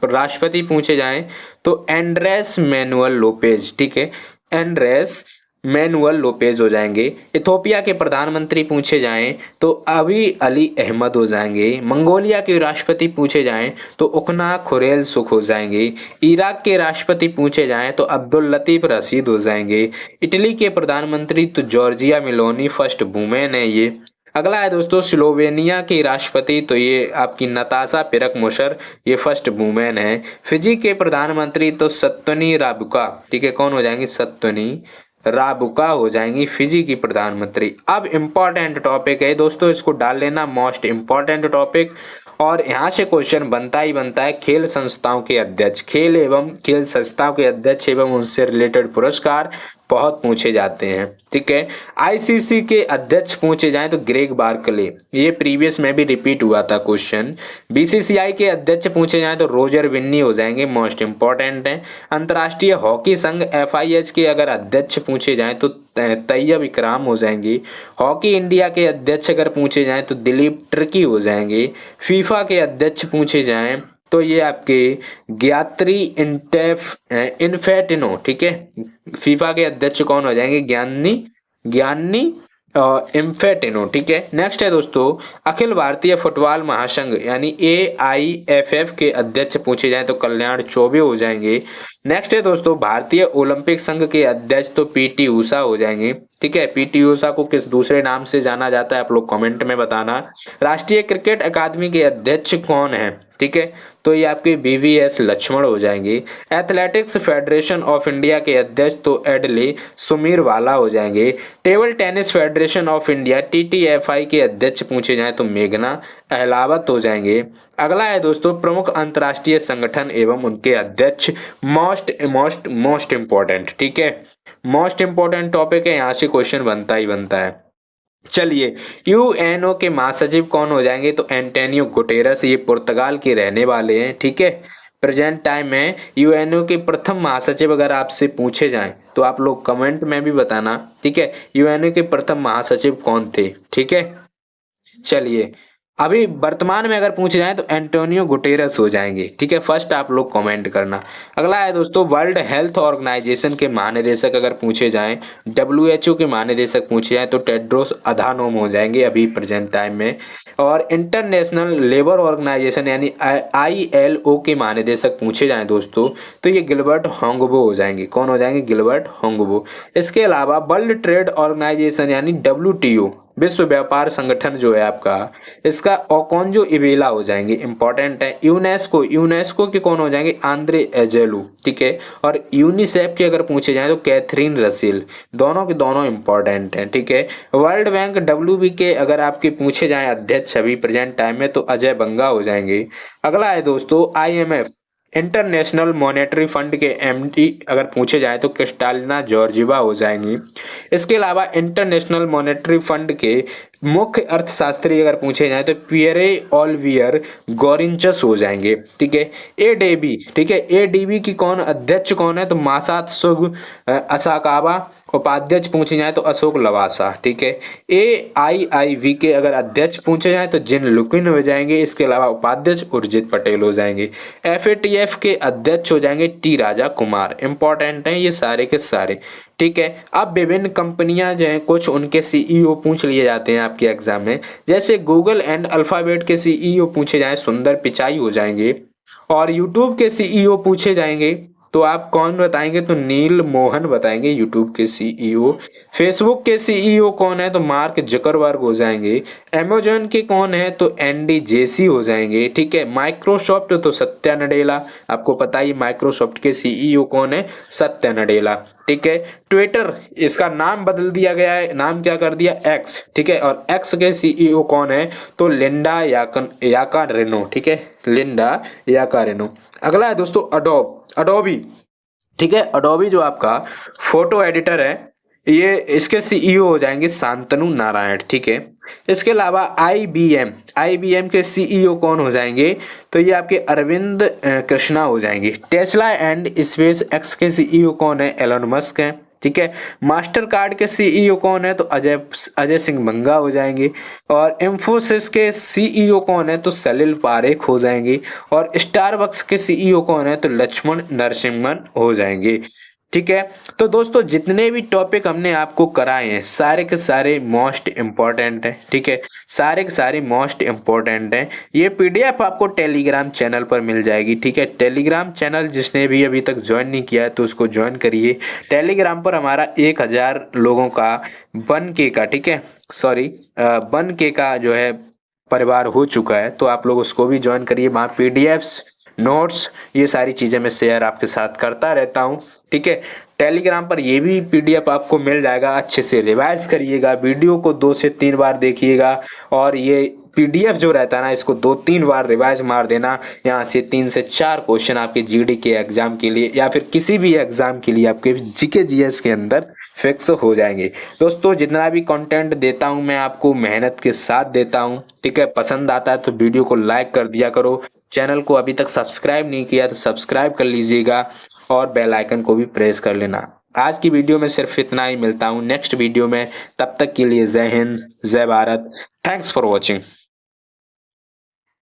राष्ट्रपति पूछे जाएं तो एंड्रेस मैनुअल लोपेज। ठीक है, एंड्रेस मैनुअल लोपेज हो जाएंगे। इथोपिया के प्रधानमंत्री पूछे जाएं तो अभी अली अहमद हो जाएंगे। मंगोलिया के राष्ट्रपति पूछे जाएं तो उकना खुरेल सुख हो जाएंगे। इराक के राष्ट्रपति पूछे जाएं तो अब्दुल लतीफ रशीद हो जाएंगे। इटली के प्रधानमंत्री तो जॉर्जिया मेलोनी, फर्स्ट वुमेन है ये। अगला है दोस्तों स्लोवेनिया की राष्ट्रपति तो ये आपकी नताशा पिरक मुशर, ये फर्स्ट वुमेन है। फिजी के प्रधानमंत्री तो सत्तनी राबुका। ठीक है, कौन हो जाएंगे? सत्तनी राबुका हो जाएंगी फिजी की प्रधानमंत्री। अब इम्पोर्टेंट टॉपिक है दोस्तों, इसको डाल लेना मोस्ट इम्पोर्टेंट टॉपिक, और यहाँ से क्वेश्चन बनता ही बनता है। खेल संस्थाओं के अध्यक्ष, खेल एवं खेल संस्थाओं के अध्यक्ष एवं उनसे रिलेटेड पुरस्कार बहुत पूछे जाते हैं। ठीक है, आईसीसी के अध्यक्ष पूछे जाएं तो ग्रेग बार्कले, ये प्रीवियस में भी रिपीट हुआ था क्वेश्चन। बीसीसीआई के अध्यक्ष पूछे जाएं तो रोजर विन्नी हो जाएंगे, मोस्ट इंपॉर्टेंट है। अंतर्राष्ट्रीय हॉकी संघ एफआईएच के अगर अध्यक्ष पूछे जाएं तो तैयब इकराम हो जाएंगे। हॉकी इंडिया के अध्यक्ष अगर पूछे जाएं तो दिलीप ट्रिकी हो जाएंगे। फीफा के अध्यक्ष पूछे जाएं तो ये आपके ज्ञात्री इन्फेटिनो। ठीक है, फीफा के अध्यक्ष कौन हो जाएंगे? ज्ञानी इन्फेटिनो। ठीक है, नेक्स्ट है दोस्तों अखिल भारतीय फुटबॉल महासंघ यानी AIFF के अध्यक्ष पूछे जाए तो कल्याण चौबे हो जाएंगे। नेक्स्ट है दोस्तों भारतीय ओलंपिक संघ के अध्यक्ष तो PT उषा हो जाएंगे। ठीक है, PT उषा को किस दूसरे नाम से जाना जाता है आप लोग कमेंट में बताना। राष्ट्रीय क्रिकेट अकादमी के अध्यक्ष कौन है? ठीक है, तो ये आपके VVS लक्ष्मण हो जाएंगे। एथलेटिक्स फेडरेशन ऑफ इंडिया के अध्यक्ष तो एडले सुमीरवाला हो जाएंगे। Table tennis federation of India TTFI के अध्यक्ष पूछे जाएं तो मेघना अहलावत हो जाएंगे। अगला है दोस्तों प्रमुख अंतर्राष्ट्रीय संगठन एवं उनके अध्यक्ष, मोस्ट इंपॉर्टेंट। ठीक है, मोस्ट इंपॉर्टेंट टॉपिक है, यहाँ से क्वेश्चन बनता ही बनता है। चलिए, UNO के महासचिव कौन हो जाएंगे? तो एंटोनियो गुटेरस, ये पुर्तगाल के रहने वाले हैं। ठीक है, प्रेजेंट टाइम में UNO के प्रथम महासचिव अगर आपसे पूछे जाएं तो आप लोग कमेंट में भी बताना। ठीक है, UNO के प्रथम महासचिव कौन थे? ठीक है, चलिए अभी वर्तमान में अगर पूछे जाए तो एंटोनियो गुटेरस हो जाएंगे। ठीक है, फर्स्ट आप लोग कमेंट करना। अगला है दोस्तों, वर्ल्ड हेल्थ ऑर्गेनाइजेशन के महानिदेशक अगर पूछे जाएं, WHO के महानिदेशक पूछे जाएं तो टेड्रोस अधानोम हो जाएंगे अभी प्रेजेंट टाइम में। और इंटरनेशनल लेबर ऑर्गेनाइजेशन यानी ILO के महानिदेशक पूछे जाएं दोस्तों तो ये गिलबर्ट होंगबो हो जाएंगे। कौन हो जाएंगे? Gilbert Houngbo. इसके अलावा वर्ल्ड ट्रेड ऑर्गेनाइजेशन यानी WTO विश्व व्यापार संगठन जो है आपका, इसका ओकोंजो इवेला हो जाएंगे, इंपॉर्टेंट है। यूनेस्को के कौन हो जाएंगे? आंद्रे एजेलू। ठीक है, और यूनिसेफ के अगर पूछे जाए तो कैथरीन रसेल। दोनों के दोनों इंपॉर्टेंट हैं। ठीक है, वर्ल्ड बैंक WB के अगर आपके पूछे जाए अध्यक्ष अभी प्रेजेंट टाइम में तो अजय बंगा हो जाएंगे। अगला है दोस्तों, IMF इंटरनेशनल मॉनेटरी फंड के MD अगर पूछे जाए तो क्रिस्टालिना जॉर्जिवा हो जाएंगी। इसके अलावा इंटरनेशनल मॉनेटरी फंड के मुख्य अर्थशास्त्री अगर पूछे जाए तो पियरे ऑलिवियर गोरिंचस हो जाएंगे। ठीक है, ADB, ठीक है, ADB की कौन अध्यक्ष कौन है? तो मासात्सुग असाकावा। उपाध्यक्ष पूछे जाए तो अशोक लवासा। ठीक है, AIIB के अगर अध्यक्ष पूछे जाए तो जिन लुकिन हो जाएंगे। इसके अलावा उपाध्यक्ष उर्जित पटेल हो जाएंगे। FATF के अध्यक्ष हो जाएंगे T राजा कुमार। इंपॉर्टेंट हैं ये सारे के सारे। ठीक है, अब विभिन्न कंपनियां जो हैं कुछ उनके CEO पूछ लिए जाते हैं आपके एग्जाम में। जैसे गूगल एंड अल्फाबेट के CEO पूछे जाए सुंदर पिचाई हो जाएंगे। और यूट्यूब के CEO पूछे जाएंगे तो आप कौन बताएंगे? तो नील मोहन बताएंगे यूट्यूब के CEO। फेसबुक के CEO कौन है? तो मार्क जकरबर्ग हो जाएंगे। अमेजोन के कौन है? तो एंडी जेसी हो जाएंगे। ठीक है, माइक्रोसॉफ्ट तो सत्या नडेला। आपको पता ही माइक्रोसॉफ्ट के CEO कौन है? सत्या नडेला। ठीक है, ट्विटर इसका नाम बदल दिया गया है, नाम क्या कर दिया? एक्स। ठीक है, और एक्स के CEO कौन है? तो लिंडा याकारेनो। ठीक है, लिंडा याकारेनो। अगला है दोस्तों अडोबी। ठीक है, अडोबी जो आपका फोटो एडिटर है ये इसके CEO हो जाएंगे शांतनु नारायण। ठीक है, इसके अलावा IBM के CEO कौन हो जाएंगे? तो ये आपके अरविंद कृष्णा हो जाएंगे। टेस्ला एंड स्पेस एक्स के CEO कौन है? एलन मस्क है। ठीक है, मास्टर कार्ड के CEO कौन है? तो अजय सिंह बंगा हो जाएंगे। और इंफोसिस के CEO कौन है? तो सलिल पारेख हो जाएंगे। और स्टारबक्स के CEO कौन है? तो लक्ष्मण नरसिम्हन हो जाएंगे। ठीक है, तो दोस्तों जितने भी टॉपिक हमने आपको कराए हैं सारे के सारे मोस्ट इम्पोर्टेंट हैं। ठीक है, सारे के सारे मोस्ट इम्पोर्टेंट हैं। ये PDF आपको टेलीग्राम चैनल पर मिल जाएगी। ठीक है, टेलीग्राम चैनल जिसने भी अभी तक ज्वाइन नहीं किया है तो उसको ज्वाइन करिए। टेलीग्राम पर हमारा 1000 लोगों का 1K का, ठीक है, सॉरी 1K का जो है परिवार हो चुका है, तो आप लोग उसको भी ज्वाइन करिए। वहाँ PDFs नोट्स ये सारी चीजें मैं शेयर आपके साथ करता रहता हूँ। ठीक है, टेलीग्राम पर ये भी PDF आपको मिल जाएगा। अच्छे से रिवाइज करिएगा, वीडियो को 2 से 3 बार देखिएगा। और ये PDF जो रहता है ना इसको 2-3 बार रिवाइज मार देना। यहाँ से 3 से 4 क्वेश्चन आपके GD के एग्जाम के लिए या फिर किसी भी एग्जाम के लिए आपके GK GS के अंदर फिक्स हो जाएंगे। दोस्तों जितना भी कंटेंट देता हूँ मैं आपको मेहनत के साथ देता हूँ। ठीक है, पसंद आता है तो वीडियो को लाइक कर दिया करो। चैनल को अभी तक सब्सक्राइब नहीं किया तो सब्सक्राइब कर लीजिएगा और बेल आइकन को भी प्रेस कर लेना। आज की वीडियो में सिर्फ इतना ही, मिलता हूँ नेक्स्ट वीडियो में। तब तक के लिए जय हिंद, जय भारत। Thanks for watching.